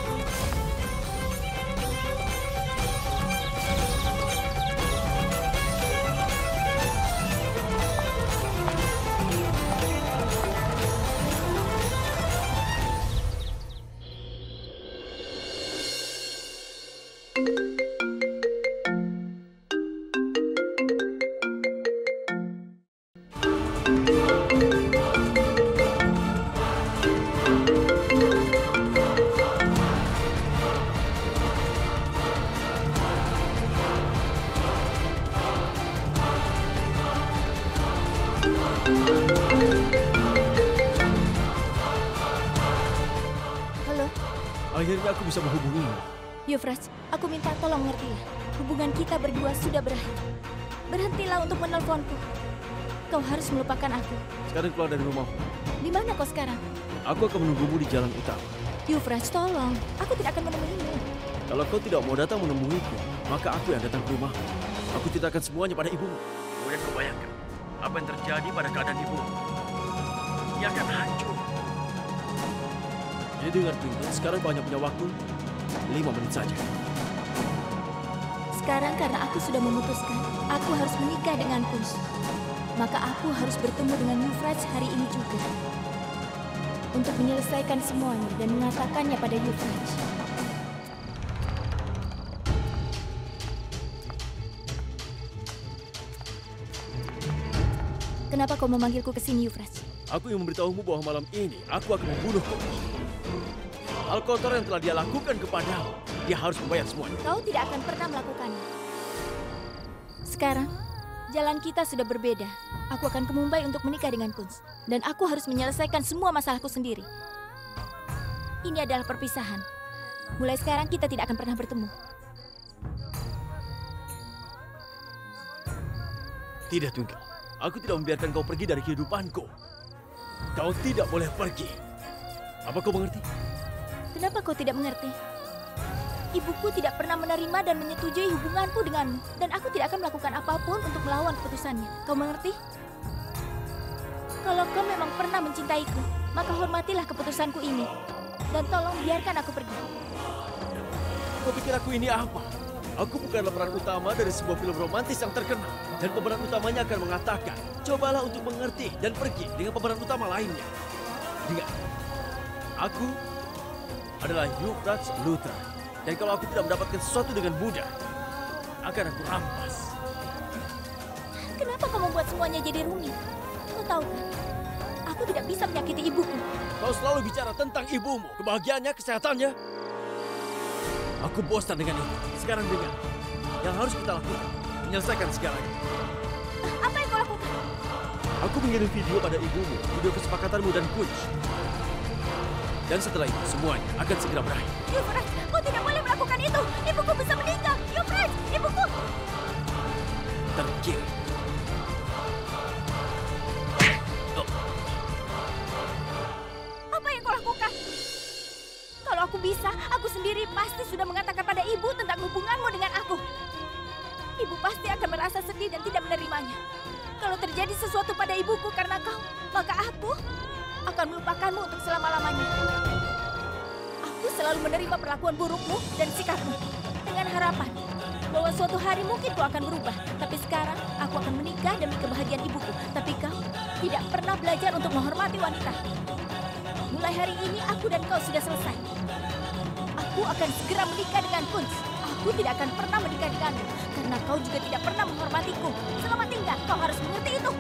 Halo, Akhirnya aku bisa menghubungimu. Euphrates, aku minta tolong ngertilah. Hubungan kita berdua sudah berakhir. Berhentilah untuk menelponku. Kau harus melupakan aku. Sekarang keluar dari rumahmu. Di mana kau sekarang? Aku akan menunggumu di jalan utama. Euphrates, tolong. Aku tidak akan menemuimu. Kalau kau tidak mau datang menemuiku, maka aku yang datang ke rumahmu. Aku ceritakan semuanya pada ibumu. Kemudian kau bayangkan apa yang terjadi pada keadaan ibumu. Dia akan hancur. Jadi dengar, Twinkle, sekarang kau hanya punya waktu 5 menit saja. Sekarang karena aku sudah memutuskan, aku harus menikah dengan Kunz. Maka aku harus bertemu dengan Euphrates hari ini juga. Untuk menyelesaikan semuanya dan mengatakannya pada Euphrates. Kenapa kau memanggilku ke sini, Euphrates? Aku ingin memberitahumu bahwa malam ini aku akan membunuhku. Hal kotor yang telah dia lakukan kepadamu, dia harus membayar semuanya. Kau tidak akan pernah melakukannya. Sekarang, jalan kita sudah berbeda. Aku akan ke Mumbai untuk menikah dengan Kunz. Dan aku harus menyelesaikan semua masalahku sendiri. Ini adalah perpisahan. Mulai sekarang kita tidak akan pernah bertemu. Tidak, Twinkle. Aku tidak membiarkan kau pergi dari kehidupanku. Kau tidak boleh pergi. Apa kau mengerti? Kenapa kau tidak mengerti? Ibuku tidak pernah menerima dan menyetujui hubunganku denganmu. Dan aku tidak akan melakukan apapun untuk melawan keputusannya. Kau mengerti? Kalau kau memang pernah mencintaiku, maka hormatilah keputusanku ini. Dan tolong biarkan aku pergi. Kau pikir aku ini apa? Aku bukanlah peran utama dari sebuah film romantis yang terkenal. Dan pemeran utamanya akan mengatakan, cobalah untuk mengerti dan pergi dengan pemeran utama lainnya. Dengar, aku adalah Euphrates Luthra. Dan kalau aku tidak mendapatkan sesuatu dengan mudah, akan aku rampas. Kenapa kau membuat semuanya jadi rumit? Kau tahu kan? Aku tidak bisa menyakiti ibuku. Kau selalu bicara tentang ibumu, kebahagiaannya, kesehatannya. Aku bosan dengan itu. Sekarang dengar, yang harus kita lakukan, menyelesaikan segalanya. Apa yang kau lakukan? Aku mengirim video pada ibumu, video kesepakatanmu dan Kunz. Dan setelah itu, semuanya akan segera berakhir. Euphrates, kau tidak boleh melakukan itu. Ibuku bisa meninggal. Euphrates, ibuku. Terkilir. Apa yang kau lakukan? Kalau aku bisa, aku sendiri pasti sudah mengatakan pada ibu tentang hubunganmu dengan aku. Ibu pasti akan merasa sedih dan tidak menerimanya. Kalau terjadi sesuatu pada ibuku karena kau, maka aku akan melupakanmu untuk selama-lamanya. Aku selalu menerima perlakuan burukmu dan sikapmu dengan harapan bahwa suatu hari mungkin kau akan berubah. Tapi sekarang aku akan menikah demi kebahagiaan ibuku. Tapi kau tidak pernah belajar untuk menghormati wanita. Mulai hari ini aku dan kau sudah selesai. Aku akan segera menikah dengan Kunz. Aku tidak akan pernah menikah denganmu karena kau juga tidak pernah menghormatiku. Selamat tinggal, kau harus mengerti itu.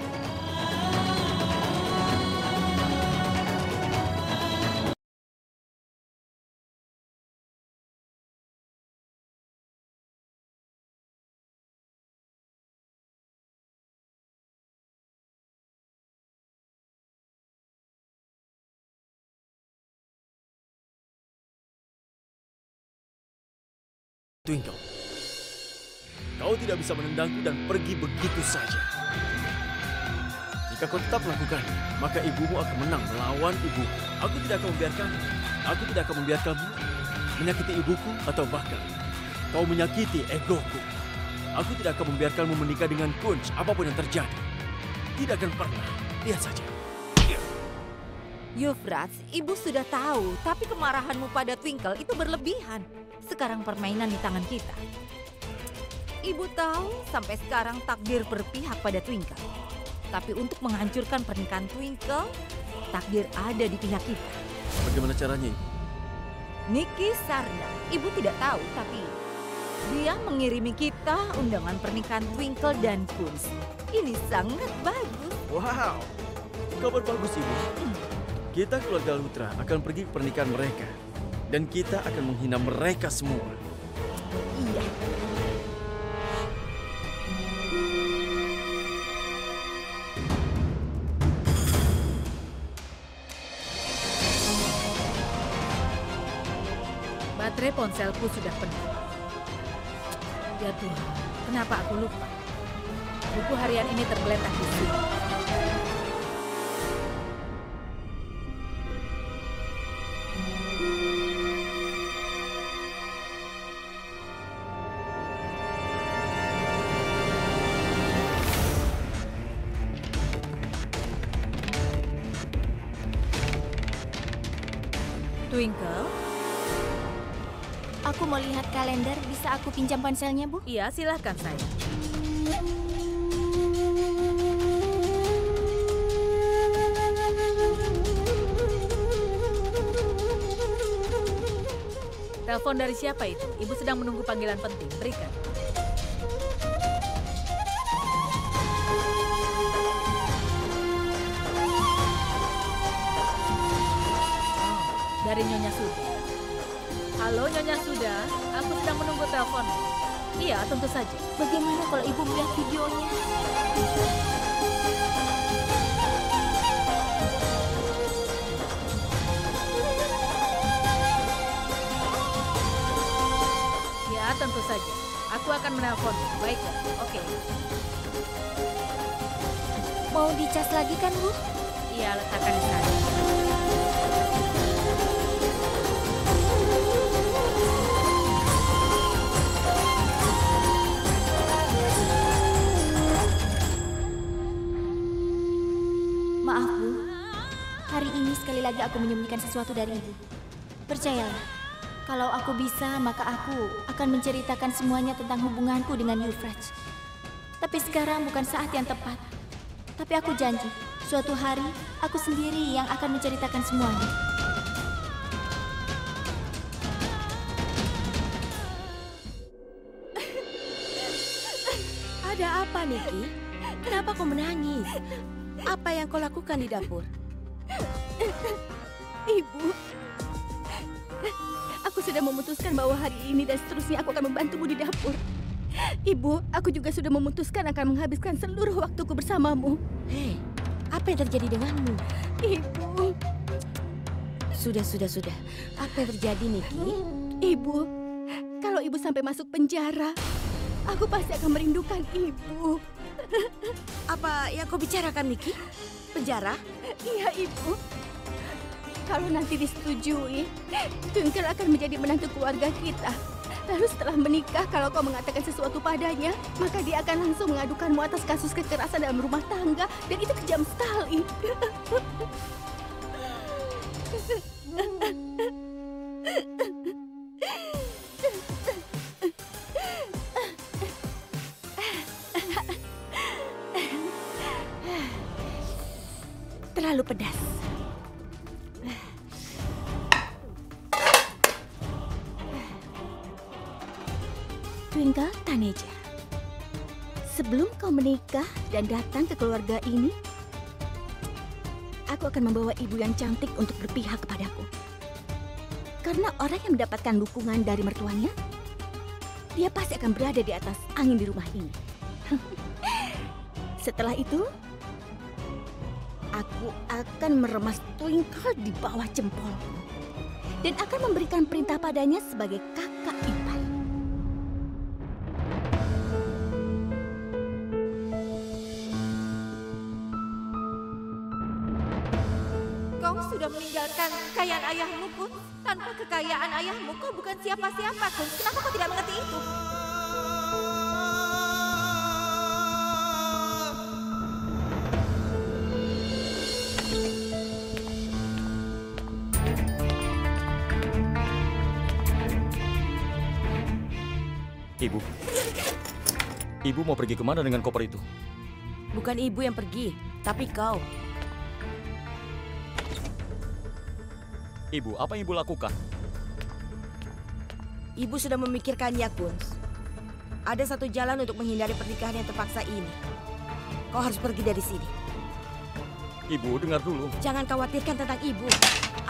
Twinkle, kau tidak bisa menendangku dan pergi begitu saja. Jika kau tetap melakukannya, maka ibumu akan menang melawan ibuku. Aku tidak akan membiarkanmu menyakiti ibuku atau bahkan kau menyakiti egoku. Aku tidak akan membiarkanmu menikah dengan Kunz apapun yang terjadi. Tidak akan pernah. Lihat saja. Euphrates, ibu sudah tahu, tapi kemarahanmu pada Twinkle itu berlebihan. Sekarang permainan di tangan kita. Ibu tahu sampai sekarang takdir berpihak pada Twinkle. Tapi untuk menghancurkan pernikahan Twinkle, takdir ada di pihak kita. Bagaimana caranya, Ibu? Niki Sarna, ibu tidak tahu, tapi dia mengirimi kita undangan pernikahan Twinkle dan Kunz. Ini sangat bagus. Wow, kabar bagus, Ibu. Kita keluarga Lutra akan pergi ke pernikahan mereka. Dan kita akan menghina mereka semua. Iya. Baterai ponselku sudah penuh. Ya Tuhan, kenapa aku lupa? Buku harian ini tergeletak di sini. Twinkle? Aku mau lihat kalender, bisa aku pinjam ponselnya, Bu? Iya, silakan sayang. Telepon dari siapa itu? Ibu sedang menunggu panggilan penting. Berikan. Dari Nyonya Suda. Halo Nyonya Suda, aku sedang menunggu telepon. Iya, tentu saja. Bagaimana kalau Ibu melihat videonya? Ya, tentu saja. Aku akan menelpon. Baiklah, oke. Mau dicas lagi kan, Bu? Iya, letakkan di sana. Maaf, Bu. Hari ini sekali lagi aku menyembunyikan sesuatu dari Ibu. Percayalah, kalau aku bisa, maka aku akan menceritakan semuanya tentang hubunganku dengan Euphrates. Tapi sekarang bukan saat yang tepat. Tapi aku janji, suatu hari aku sendiri yang akan menceritakan semuanya. Ada apa, Niki? Kenapa kau menangis? Apa yang kau lakukan di dapur? Ibu, aku sudah memutuskan bahwa hari ini dan seterusnya aku akan membantumu di dapur. Ibu, aku juga sudah memutuskan akan menghabiskan seluruh waktuku bersamamu. Hei, apa yang terjadi denganmu? Ibu. Sudah. Apa yang terjadi, Niki? Ibu, kalau ibu sampai masuk penjara, aku pasti akan merindukan ibu. Apa yang kau bicarakan, Niki? Penjara? Iya, Ibu. Kalau nanti disetujui, Twinkle akan menjadi menantu keluarga kita. Lalu setelah menikah, kalau kau mengatakan sesuatu padanya, maka dia akan langsung mengadukanmu atas kasus kekerasan dalam rumah tangga, dan itu kejam sekali. Terlalu pedas. Twinkle Taneja, sebelum kau menikah dan datang ke keluarga ini, aku akan membawa ibu yang cantik untuk berpihak kepadaku. Karena orang yang mendapatkan dukungan dari mertuanya, dia pasti akan berada di atas angin di rumah ini. Setelah itu, aku akan meremas Twinkle di bawah jempolku dan akan memberikan perintah padanya sebagai kakak ipar. menggunakan kekayaan ayahmu, Kun. Tanpa kekayaan ayahmu, kau bukan siapa-siapa, Kun. Kenapa kau tidak mengerti itu? Ibu mau pergi kemana dengan koper itu? Bukan ibu yang pergi, tapi kau. Ibu, apa yang ibu lakukan? Ibu sudah memikirkannya, Kunz. Ada satu jalan untuk menghindari pernikahan yang terpaksa ini. Kau harus pergi dari sini. Ibu, dengar dulu. Jangan khawatirkan tentang ibu.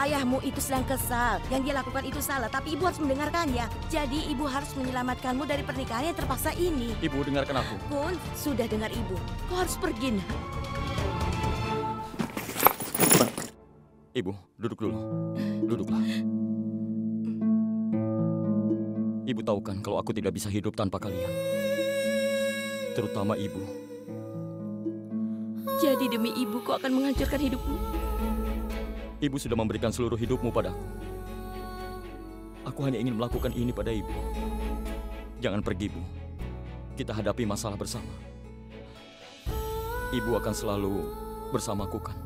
Ayahmu itu sedang kesal. Yang dia lakukan itu salah, tapi ibu harus mendengarkannya. Jadi ibu harus menyelamatkanmu dari pernikahan yang terpaksa ini. Ibu, dengarkan aku. Kunz, sudah dengar ibu. Kau harus pergi, nak. Ibu, duduk dulu. Duduklah. Ibu tahu kan kalau aku tidak bisa hidup tanpa kalian. Terutama ibu. Jadi demi ibu kau akan menghancurkan hidupmu. Ibu sudah memberikan seluruh hidupmu padaku. Aku hanya ingin melakukan ini pada ibu. Jangan pergi, Bu. Kita hadapi masalah bersama. Ibu akan selalu bersamaku kan?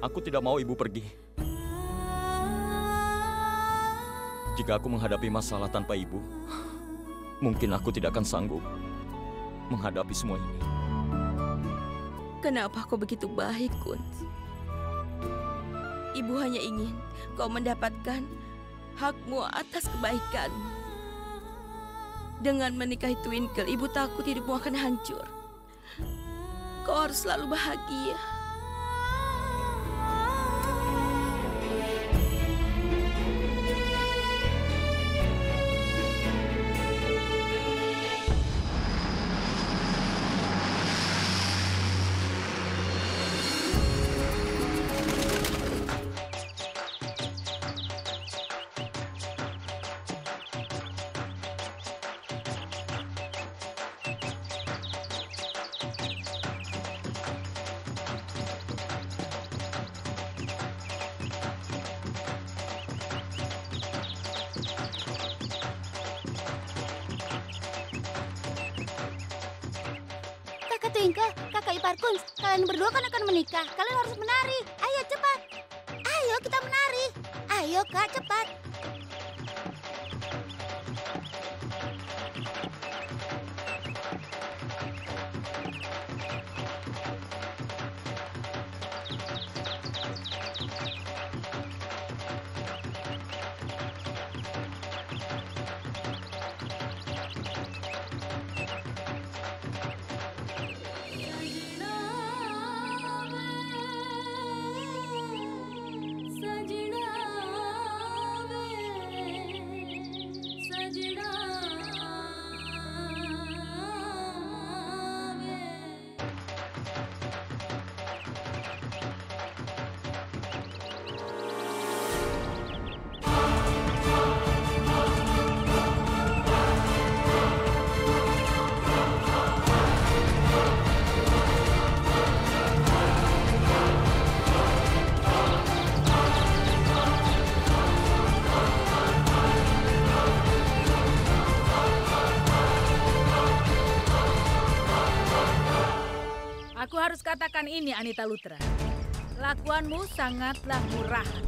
Aku tidak mau ibu pergi. Jika aku menghadapi masalah tanpa ibu, mungkin aku tidak akan sanggup menghadapi semua ini. Kenapa kau begitu baik, Kunz? Ibu hanya ingin kau mendapatkan hakmu atas kebaikanmu. Dengan menikahi Twinkle, ibu takut hidupmu akan hancur. Kau harus selalu bahagia. Twinkle, kakak ipar Kunz, kalian berdua kan akan menikah. Kalian harus menari. Ayo cepat. Ayo kita menari. Ayo kak, cepat. Aku harus katakan ini, Anita Lutra. Lakuanmu sangatlah murahan.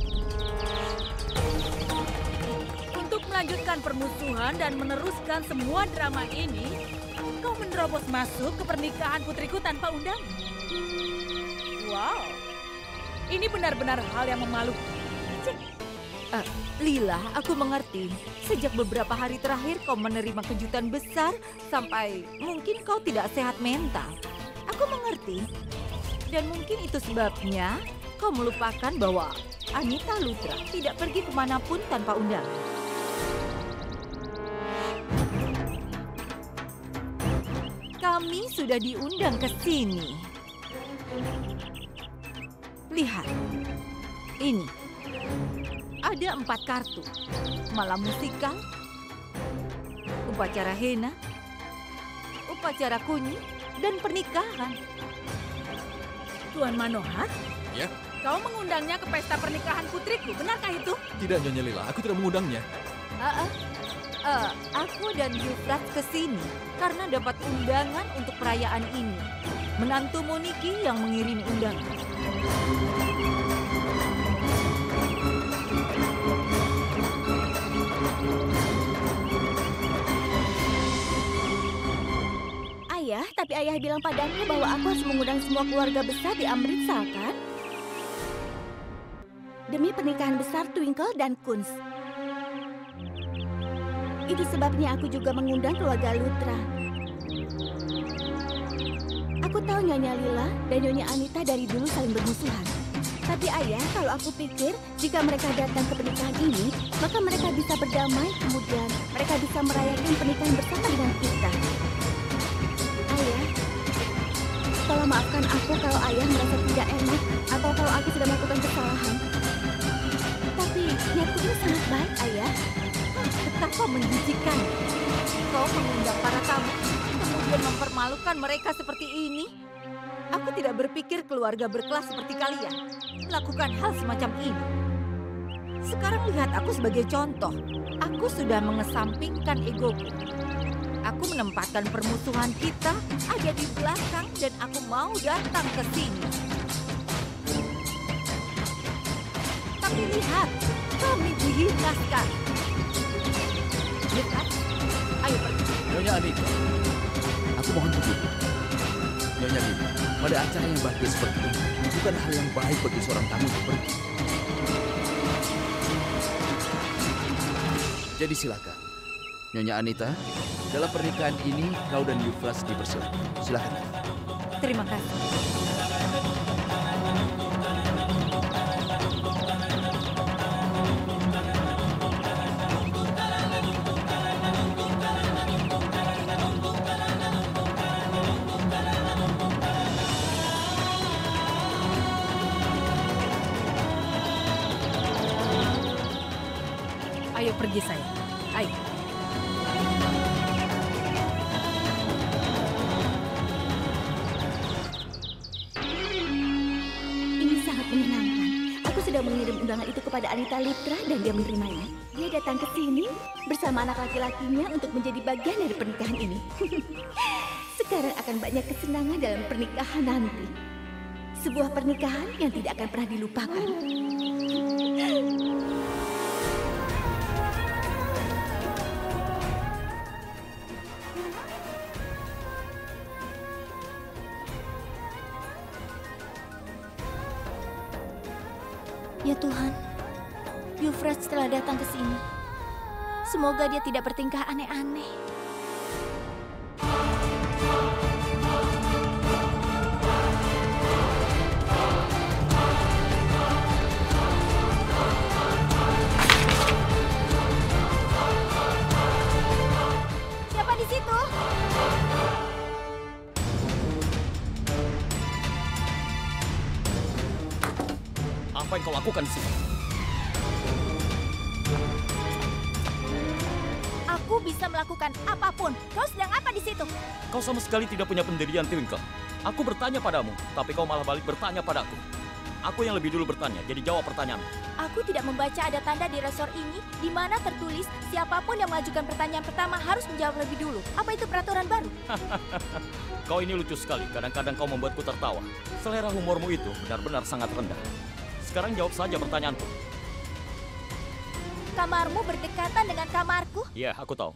Untuk melanjutkan permusuhan dan meneruskan semua drama ini, kau menerobos masuk ke pernikahan putriku tanpa undangan. Wow, ini benar-benar hal yang memalukan. Lila, aku mengerti. Sejak beberapa hari terakhir kau menerima kejutan besar sampai mungkin kau tidak sehat mental. Aku mengerti. Dan mungkin itu sebabnya kau melupakan bahwa Anita Lutra tidak pergi kemanapun tanpa undangan. Kami sudah diundang ke sini. Lihat, ini. Ada 4 kartu. Malam musikal, upacara henna, upacara kunyit, dan pernikahan. Tuan Manohar? Ya? Kau mengundangnya ke pesta pernikahan putriku, benarkah itu? Tidak, Nyonya Lila, aku tidak mengundangnya. Aku dan Euphrates ke sini karena dapat undangan untuk perayaan ini. Menantumu Niki yang mengirim undangan. Ayah, tapi ayah bilang padaku bahwa aku harus mengundang semua keluarga besar di Amritsar, kan? Demi pernikahan besar Twinkle dan Kunz. Itu sebabnya aku juga mengundang keluarga Lutra. Aku tahu Nyonya Lila dan Nyonya Anita dari dulu saling bermusuhan. Tapi ayah, kalau aku pikir jika mereka datang ke pernikahan ini, maka mereka bisa berdamai, kemudian mereka bisa merayakan pernikahan bersama dengan kita. Ayah, tolong maafkan aku kalau ayah merasa tidak enak atau kalau aku sudah melakukan kesalahan. Tapi niatku ini sangat baik, ayah. Betapa menjijikan. Kau mengundang para tamu, kemudian mempermalukan mereka seperti ini. Aku tidak berpikir keluarga berkelas seperti kalian melakukan hal semacam ini. Sekarang lihat aku sebagai contoh. Aku sudah mengesampingkan egoku. Aku menempatkan permusuhan kita ada di belakang dan aku mau datang ke sini. Tapi lihat, kami dihina sekali. Lihat, ayo pergi. Nyonya Anita, aku mohon begini. Nyonya Lila, pada acara yang bahagia seperti ini, bukan hal yang baik bagi seorang tamu untuk pergi. Jadi silakan. Nyonya Anita, dalam pernikahan ini kau dan Euphrates dipersilakan. Silakan. Terima kasih. Ayo pergi saya. Ayo. Ini sangat menyenangkan. Aku sudah mengirim undangan itu kepada Anita Lutra dan dia menerimanya. Dia datang ke sini bersama anak laki-lakinya untuk menjadi bagian dari pernikahan ini. Sekarang akan banyak kesenangan dalam pernikahan nanti. Sebuah pernikahan yang tidak akan pernah dilupakan. Ya Tuhan, Euphrates telah datang ke sini. Semoga dia tidak bertingkah aneh-aneh. Siapa di situ? Apa yang kau lakukan di sini? Aku bisa melakukan apapun. Kau sedang apa di situ? Kau sama sekali tidak punya pendirian, Twinkle. Aku bertanya padamu, tapi kau malah balik bertanya padaku. Aku yang lebih dulu bertanya, jadi jawab pertanyaan. Aku tidak membaca ada tanda di resor ini di mana tertulis siapapun yang mengajukan pertanyaan pertama harus menjawab lebih dulu. Apa itu peraturan baru? Kau ini lucu sekali, kadang-kadang kau membuatku tertawa. Selera humormu itu benar-benar sangat rendah. Sekarang jawab saja pertanyaanku. Kamarmu berdekatan dengan kamarku? Iya, aku tahu.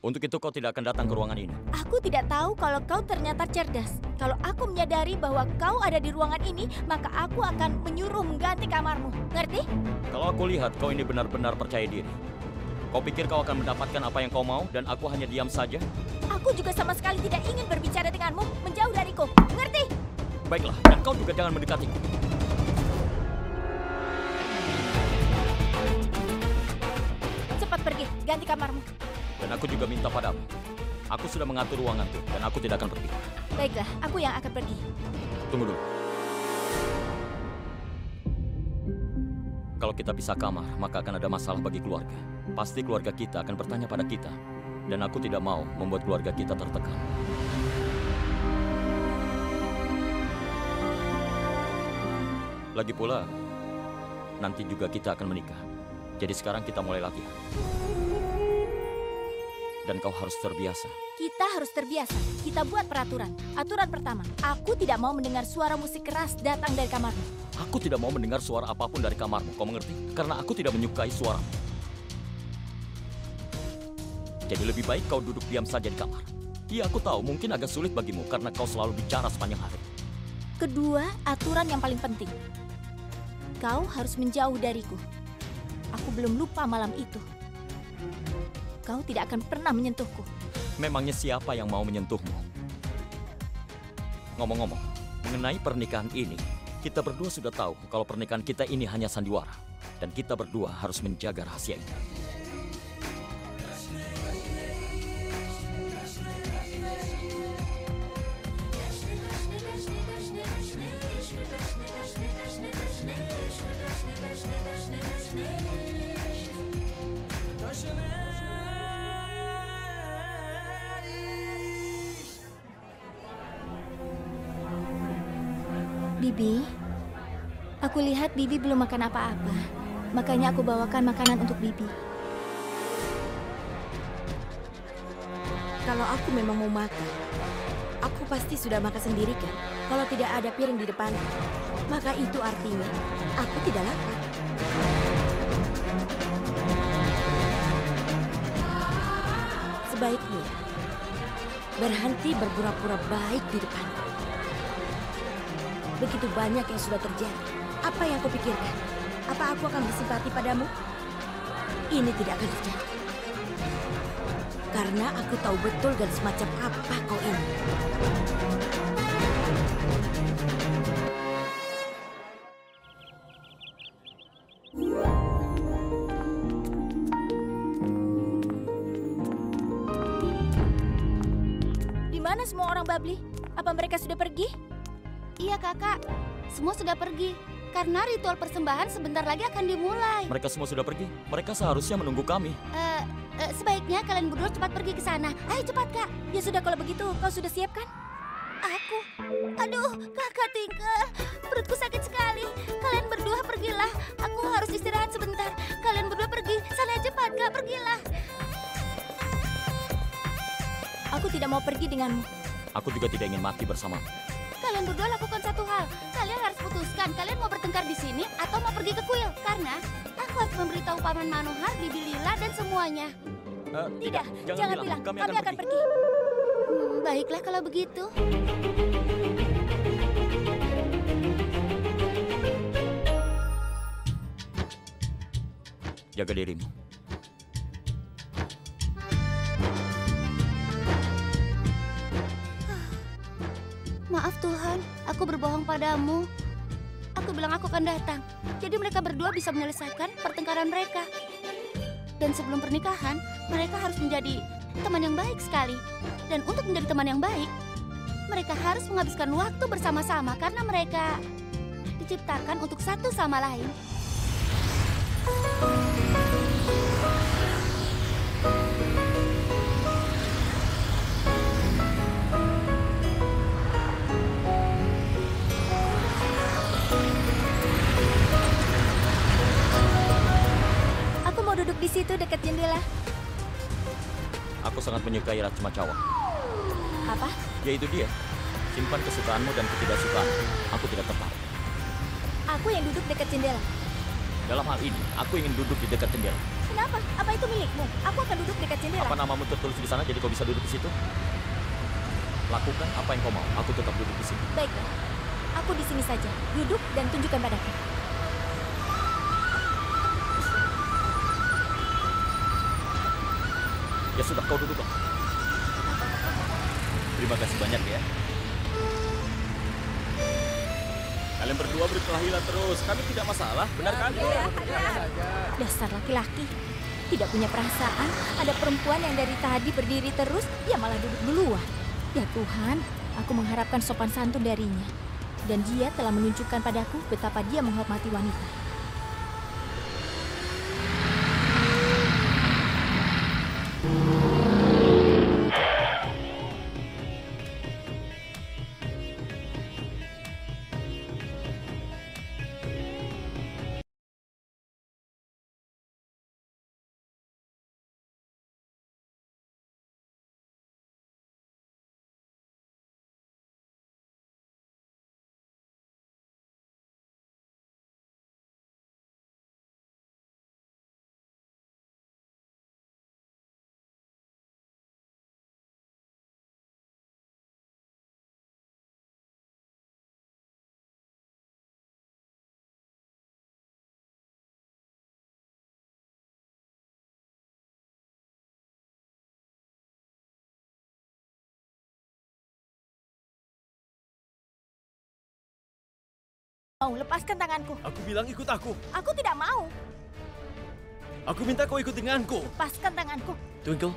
Untuk itu kau tidak akan datang ke ruangan ini. Aku tidak tahu kalau kau ternyata cerdas. Kalau aku menyadari bahwa kau ada di ruangan ini, maka aku akan menyuruh mengganti kamarmu. Ngerti? Kalau aku lihat kau ini benar-benar percaya diri. Kau pikir kau akan mendapatkan apa yang kau mau dan aku hanya diam saja? Aku juga sama sekali tidak ingin berbicara denganmu. Menjauh dariku. Ngerti? Baiklah, dan kau juga jangan mendekatiku. Cepat pergi, ganti kamarmu. Dan aku juga minta padamu. Aku sudah mengatur ruangan itu dan aku tidak akan pergi. Baiklah, aku yang akan pergi. Tunggu dulu. Kalau kita pisah kamar, maka akan ada masalah bagi keluarga. Pasti keluarga kita akan bertanya pada kita. Dan aku tidak mau membuat keluarga kita tertekan. Lagi pula, nanti juga kita akan menikah. Jadi sekarang kita mulai latihan. Dan kau harus terbiasa. Kita harus terbiasa. Kita buat peraturan. Aturan pertama, aku tidak mau mendengar suara musik keras datang dari kamarmu. Aku tidak mau mendengar suara apapun dari kamarmu, kau mengerti? Karena aku tidak menyukai suaramu. Jadi lebih baik kau duduk diam saja di kamar. Iya, aku tahu mungkin agak sulit bagimu karena kau selalu bicara sepanjang hari. Kedua, aturan yang paling penting. Kau harus menjauh dariku. Aku belum lupa malam itu. Kau tidak akan pernah menyentuhku. Memangnya siapa yang mau menyentuhmu? Ngomong-ngomong, mengenai pernikahan ini, kita berdua sudah tahu kalau pernikahan kita ini hanya sandiwara. Dan kita berdua harus menjaga rahasia ini. Bibi, aku lihat Bibi belum makan apa-apa. Makanya aku bawakan makanan untuk Bibi. Kalau aku memang mau makan, aku pasti sudah makan sendiri kan? Kalau tidak ada piring di depan, maka itu artinya aku tidak lapar. Sebaiknya berhenti berpura-pura baik di depan. Begitu banyak yang sudah terjadi. Apa yang kau pikirkan? Apa aku akan bersimpati padamu? Ini tidak akan terjadi. Karena aku tahu betul gadis macam apa kau ini. Di mana semua orang Babli? Apa mereka sudah pergi? Iya kakak, semua sudah pergi. Karena ritual persembahan sebentar lagi akan dimulai. Mereka semua sudah pergi. Mereka seharusnya menunggu kami. Sebaiknya kalian berdua cepat pergi ke sana. Ayo cepat kak. Ya sudah kalau begitu, kau sudah siap kan? Aku? Aduh, kakak Tingkah. Perutku sakit sekali. Kalian berdua pergilah. Aku harus istirahat sebentar. Kalian berdua pergi. Sana cepat kak, pergilah. Aku tidak mau pergi denganmu. Aku juga tidak ingin mati bersamamu. Kalian berdua lakukan satu hal. Kalian harus putuskan. Kalian mau bertengkar di sini atau mau pergi ke kuil. Karena aku harus memberitahu Paman Manohar, Bibi Lila, dan semuanya. Tidak, jangan bilang. Kami akan pergi. Baiklah kalau begitu. Jaga dirimu. Maaf Tuhan, aku berbohong padamu. Aku bilang aku akan datang. Jadi mereka berdua bisa menyelesaikan pertengkaran mereka. Dan sebelum pernikahan, mereka harus menjadi teman yang baik sekali. Dan untuk menjadi teman yang baik, mereka harus menghabiskan waktu bersama-sama karena mereka diciptakan untuk satu sama lain. Duduk di situ dekat jendela. Aku sangat menyukai Rachma Cawa. Apa? Yaitu dia. Simpan kesukaanmu dan ketidaksukaanmu. Aku tidak tertarik. Aku yang duduk dekat jendela. Dalam hal ini, aku ingin duduk di dekat jendela. Kenapa? Apa itu milikmu? Aku akan duduk dekat jendela. Apa namamu tertulis di sana jadi kau bisa duduk di situ? Lakukan apa yang kau mau. Aku tetap duduk di sini. Baiklah. Aku di sini saja. Duduk dan tunjukkan padaku. Ya sudah, kau duduklah. Terima kasih banyak ya. Kalian berdua berkelahilah terus. Kami tidak masalah, benar kan? Dasar laki-laki. Tidak punya perasaan. Ada perempuan yang dari tadi berdiri terus, dia malah duduk duluan. Ya Tuhan, aku mengharapkan sopan santun darinya. Dan dia telah menunjukkan padaku betapa dia menghormati wanita. mau, lepaskan tanganku. Aku bilang ikut aku. Aku tidak mau. Aku minta kau ikut denganku. Lepaskan tanganku. Twinkle,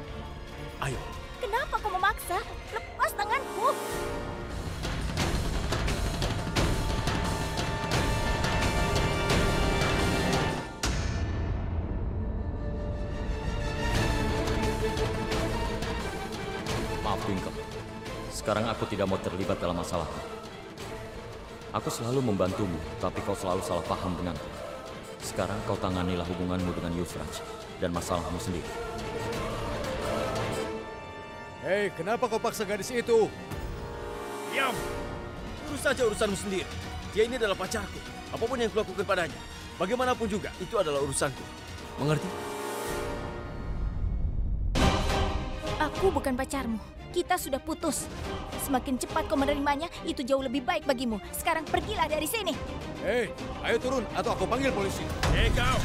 ayo. Kenapa kau memaksa? Lepas tanganku. Maaf, Twinkle. Sekarang aku tidak mau terlibat dalam masalahmu. Aku selalu membantumu, tapi kau selalu salah paham denganku. Sekarang kau tanganilah hubunganmu dengan Yusraj dan masalahmu sendiri. Hei, kenapa kau paksa gadis itu? Diam! Urus saja urusanmu sendiri. Dia ini adalah pacarku. Apapun yang kulakukan padanya, bagaimanapun juga, itu adalah urusanku. Mengerti? Aku bukan pacarmu. Kita sudah putus. Semakin cepat kau menerimanya, itu jauh lebih baik bagimu. Sekarang pergilah dari sini. Hei, ayo turun atau aku panggil polisi. Hei kau!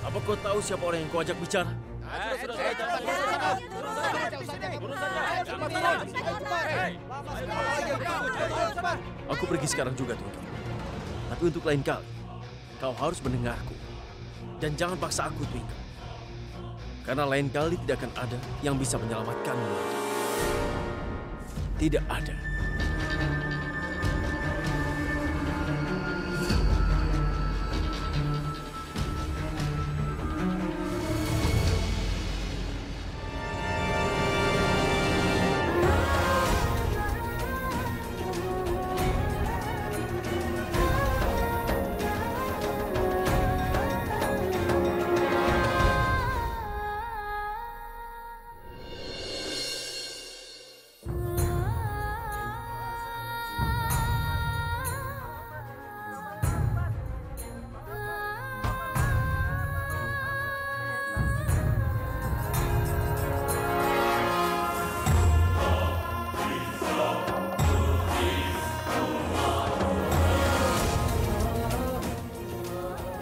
Apa kau tahu siapa orang yang kau ajak bicara? Aku pergi sekarang juga, Twinkle. Tapi untuk lain kali, kau harus mendengarku. Dan jangan paksa aku, Twinkle. Karena lain kali tidak akan ada yang bisa menyelamatkanmu lagi. Tidak ada.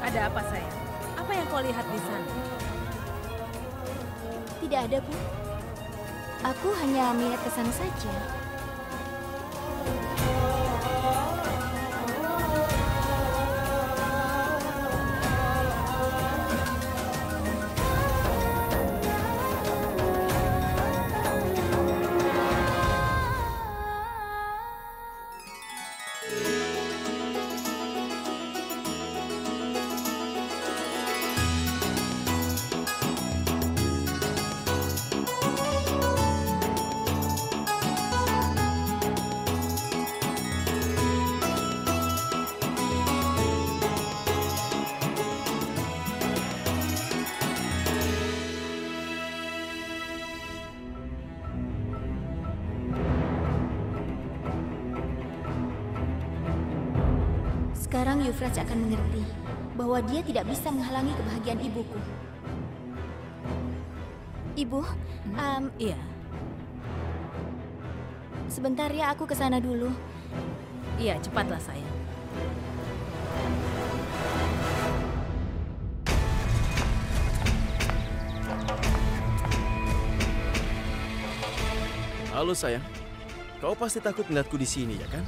Ada apa, sayang? Apa yang kau lihat di sana? Tidak ada, Bu. Aku hanya melihat ke sana saja. Sekarang Yufraj akan mengerti bahwa dia tidak bisa menghalangi kebahagiaan ibuku. Ibu, Iya. sebentar ya, aku ke sana dulu. Iya, cepatlah, sayang. Halo sayang, kau pasti takut melihatku di sini, ya kan?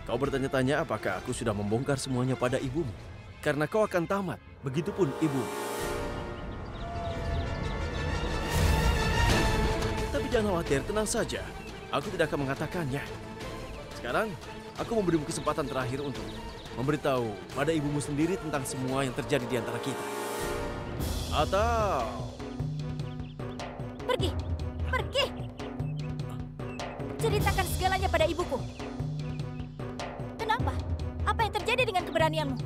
Kau bertanya-tanya apakah aku sudah membongkar semuanya pada ibumu? Karena kau akan tamat, begitupun ibumu. Tapi jangan khawatir, tenang saja. Aku tidak akan mengatakannya. Sekarang, aku memberimu kesempatan terakhir untuk memberitahu pada ibumu sendiri tentang semua yang terjadi di antara kita. Atau... Pergi! Pergi! Ceritakan segalanya pada ibuku. Kenapa? Apa yang terjadi dengan keberanianmu?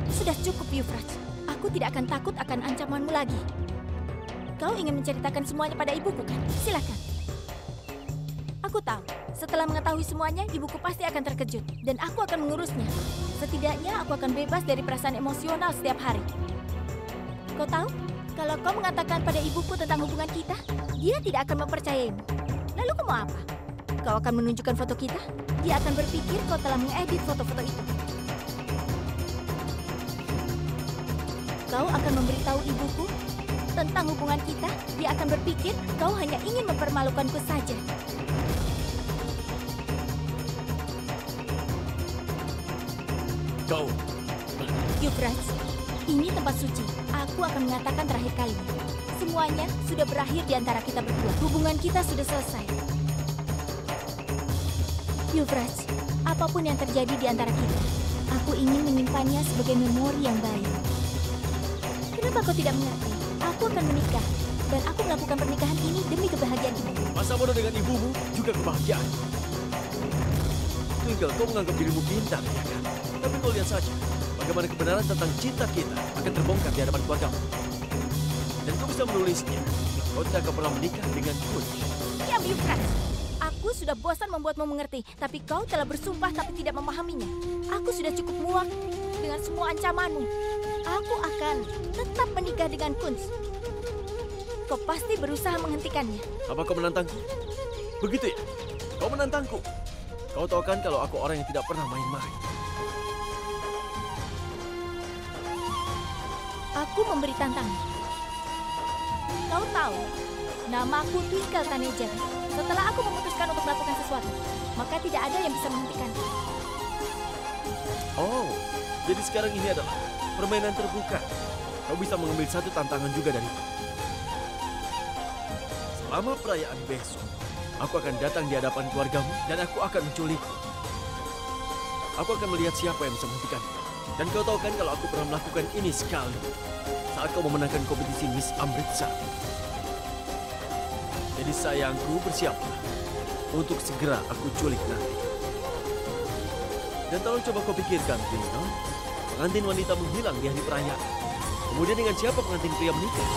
Sudah cukup, Yufraj. Aku tidak akan takut akan ancamanmu lagi. Kau ingin menceritakan semuanya pada ibuku, kan? Silakan. Aku tahu, setelah mengetahui semuanya, ibuku pasti akan terkejut. Dan aku akan mengurusnya. Setidaknya aku akan bebas dari perasaan emosional setiap hari. Kau tahu, kalau kau mengatakan pada ibuku tentang hubungan kita, dia tidak akan mempercayaimu. Lalu kau mau apa? Kau akan menunjukkan foto kita? Dia akan berpikir kau telah mengedit foto-foto itu. Kau akan memberitahu ibuku tentang hubungan kita, dia akan berpikir kau hanya ingin mempermalukanku saja. Kau... Yuvraj, ini tempat suci. Aku akan mengatakan terakhir kali. Semuanya sudah berakhir di antara kita berdua. Hubungan kita sudah selesai. Yuvraj, apapun yang terjadi di antara kita, aku ingin menyimpannya sebagai memori yang baik. Kenapa kau tidak mengerti? Aku akan menikah, dan aku melakukan pernikahan ini demi kebahagiaan ibu. Masa bodoh dengan ibumu juga kebahagiaan. Twinkle, kau menganggap dirimu pintar, ya kan? Tapi kau lihat saja, bagaimana kebenaran tentang cinta kita akan terbongkar di hadapan keluargamu. Dan kau bisa menulisnya. Kau tidak akan pernah menikah dengan Kun. Diam, Yuvraj. Aku sudah bosan membuatmu mengerti, tapi kau telah bersumpah tapi tidak memahaminya. Aku sudah cukup muak dengan semua ancamanmu. Aku akan tetap menikah dengan Kunz. Kau pasti berusaha menghentikannya. Apa kau menantangku? Begitu ya? Kau menantangku. Kau tahu kan kalau aku orang yang tidak pernah main-main. Aku memberi tantangan. Kau tahu, namaku Twinkle Taneja. Setelah aku memutuskan untuk melakukan sesuatu, maka tidak ada yang bisa menghentikanku. Oh, jadi sekarang ini adalah permainan terbuka. Kau bisa mengambil satu tantangan juga dariku. Selama perayaan besok, aku akan datang di hadapan keluargamu dan aku akan menculikmu. Aku akan melihat siapa yang bisa menghentikanmu. Dan kau tahu kan kalau aku pernah melakukan ini sekali saat kau memenangkan kompetisi Miss Amritsar. Jadi sayangku, bersiaplah untuk segera aku culik nanti. Dan tolong coba kau pikirkan, Twinkle. Pengantin wanita menghilang di hari perayaan. Kemudian dengan siapa pengantin pria menikah?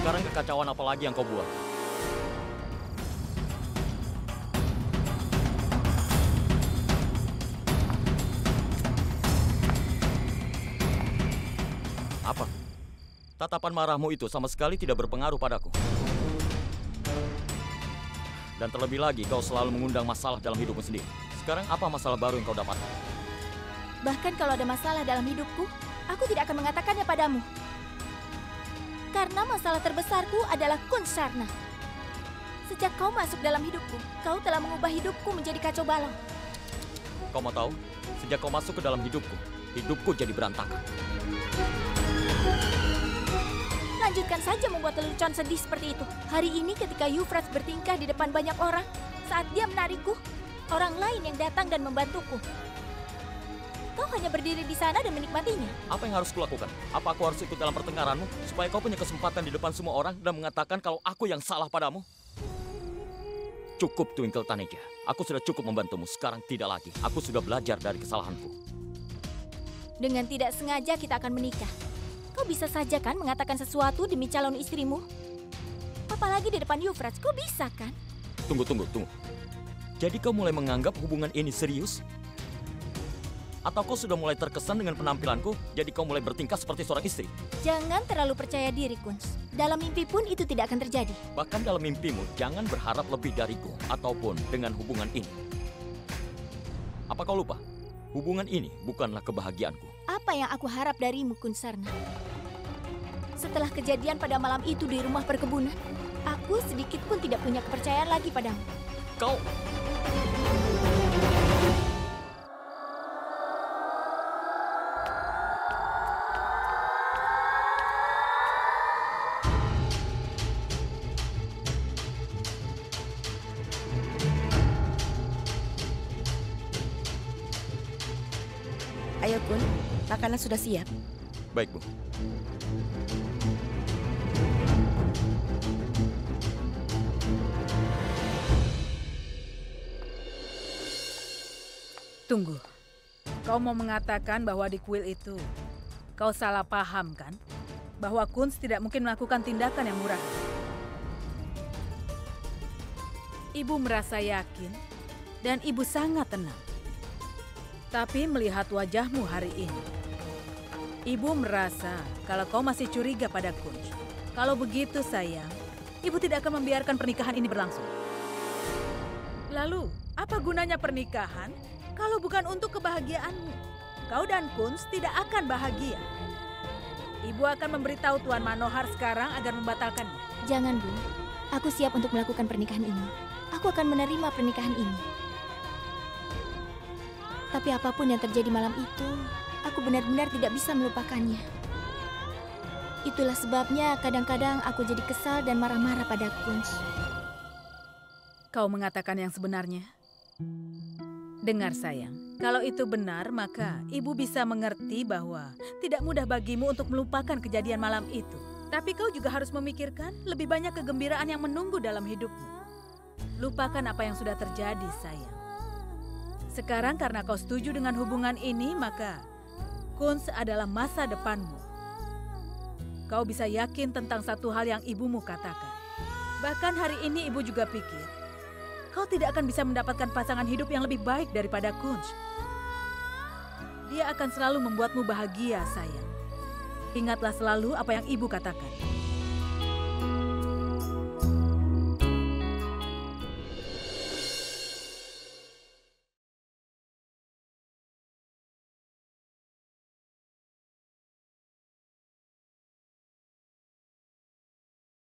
Sekarang kekacauan apa lagi yang kau buat? Apa? Tatapan marahmu itu sama sekali tidak berpengaruh padaku. Dan terlebih lagi, kau selalu mengundang masalah dalam hidupmu sendiri. Sekarang apa masalah baru yang kau dapatkan? Bahkan kalau ada masalah dalam hidupku, aku tidak akan mengatakannya padamu. Karena masalah terbesarku adalah Kunz Sarna. Sejak kau masuk dalam hidupku, kau telah mengubah hidupku menjadi kacau balau. Kau mau tahu? Sejak kau masuk ke dalam hidupku jadi berantakan. Lanjutkan saja membuat lelucon sedih seperti itu. Hari ini ketika Yuvraj bertingkah di depan banyak orang, saat dia menarikku, orang lain yang datang dan membantuku. Kau hanya berdiri di sana dan menikmatinya. Apa yang harus kulakukan? Apa aku harus ikut dalam pertengkaranmu supaya kau punya kesempatan di depan semua orang dan mengatakan kalau aku yang salah padamu? Cukup, Twinkle Taneja. Aku sudah cukup membantumu. Sekarang tidak lagi. Aku sudah belajar dari kesalahanku. Dengan tidak sengaja kita akan menikah. Kau bisa saja kan mengatakan sesuatu demi calon istrimu? Apalagi di depan Yuvraj, kau bisa kan? Tunggu. Jadi kau mulai menganggap hubungan ini serius? Atau kau sudah mulai terkesan dengan penampilanku, jadi kau mulai bertingkah seperti seorang istri? Jangan terlalu percaya diri, Kunz. Dalam mimpi pun itu tidak akan terjadi. Bahkan dalam mimpimu, jangan berharap lebih dariku, ataupun dengan hubungan ini. Apa kau lupa? Hubungan ini bukanlah kebahagiaanku. Apa yang aku harap darimu, Kunz Sarna? Setelah kejadian pada malam itu di rumah perkebunan, aku sedikit pun tidak punya kepercayaan lagi padamu. Kau... Ayo, Kun. Makanan sudah siap. Baik, Bu. Tunggu. Kau mau mengatakan bahwa di kuil itu kau salah paham, kan? Bahwa Kunz tidak mungkin melakukan tindakan yang murah. Ibu merasa yakin dan ibu sangat tenang. Tapi melihat wajahmu hari ini, ibu merasa kalau kau masih curiga pada Kunz. Kalau begitu sayang, Ibu tidak akan membiarkan pernikahan ini berlangsung. Lalu, apa gunanya pernikahan kalau bukan untuk kebahagiaanmu? Kau dan Kunz tidak akan bahagia. Ibu akan memberitahu Tuan Manohar sekarang agar membatalkannya. Jangan, Bu. Aku siap untuk melakukan pernikahan ini. Aku akan menerima pernikahan ini. Tapi apapun yang terjadi malam itu, aku benar-benar tidak bisa melupakannya. Itulah sebabnya kadang-kadang aku jadi kesal dan marah-marah pada Kunz. Kau mengatakan yang sebenarnya. Dengar sayang, kalau itu benar maka ibu bisa mengerti bahwa tidak mudah bagimu untuk melupakan kejadian malam itu. Tapi kau juga harus memikirkan lebih banyak kegembiraan yang menunggu dalam hidupmu. Lupakan apa yang sudah terjadi, sayang. Sekarang karena kau setuju dengan hubungan ini, maka Kunz adalah masa depanmu. Kau bisa yakin tentang satu hal yang ibumu katakan. Bahkan hari ini ibu juga pikir, kau tidak akan bisa mendapatkan pasangan hidup yang lebih baik daripada Kunz. Dia akan selalu membuatmu bahagia, sayang. Ingatlah selalu apa yang ibu katakan.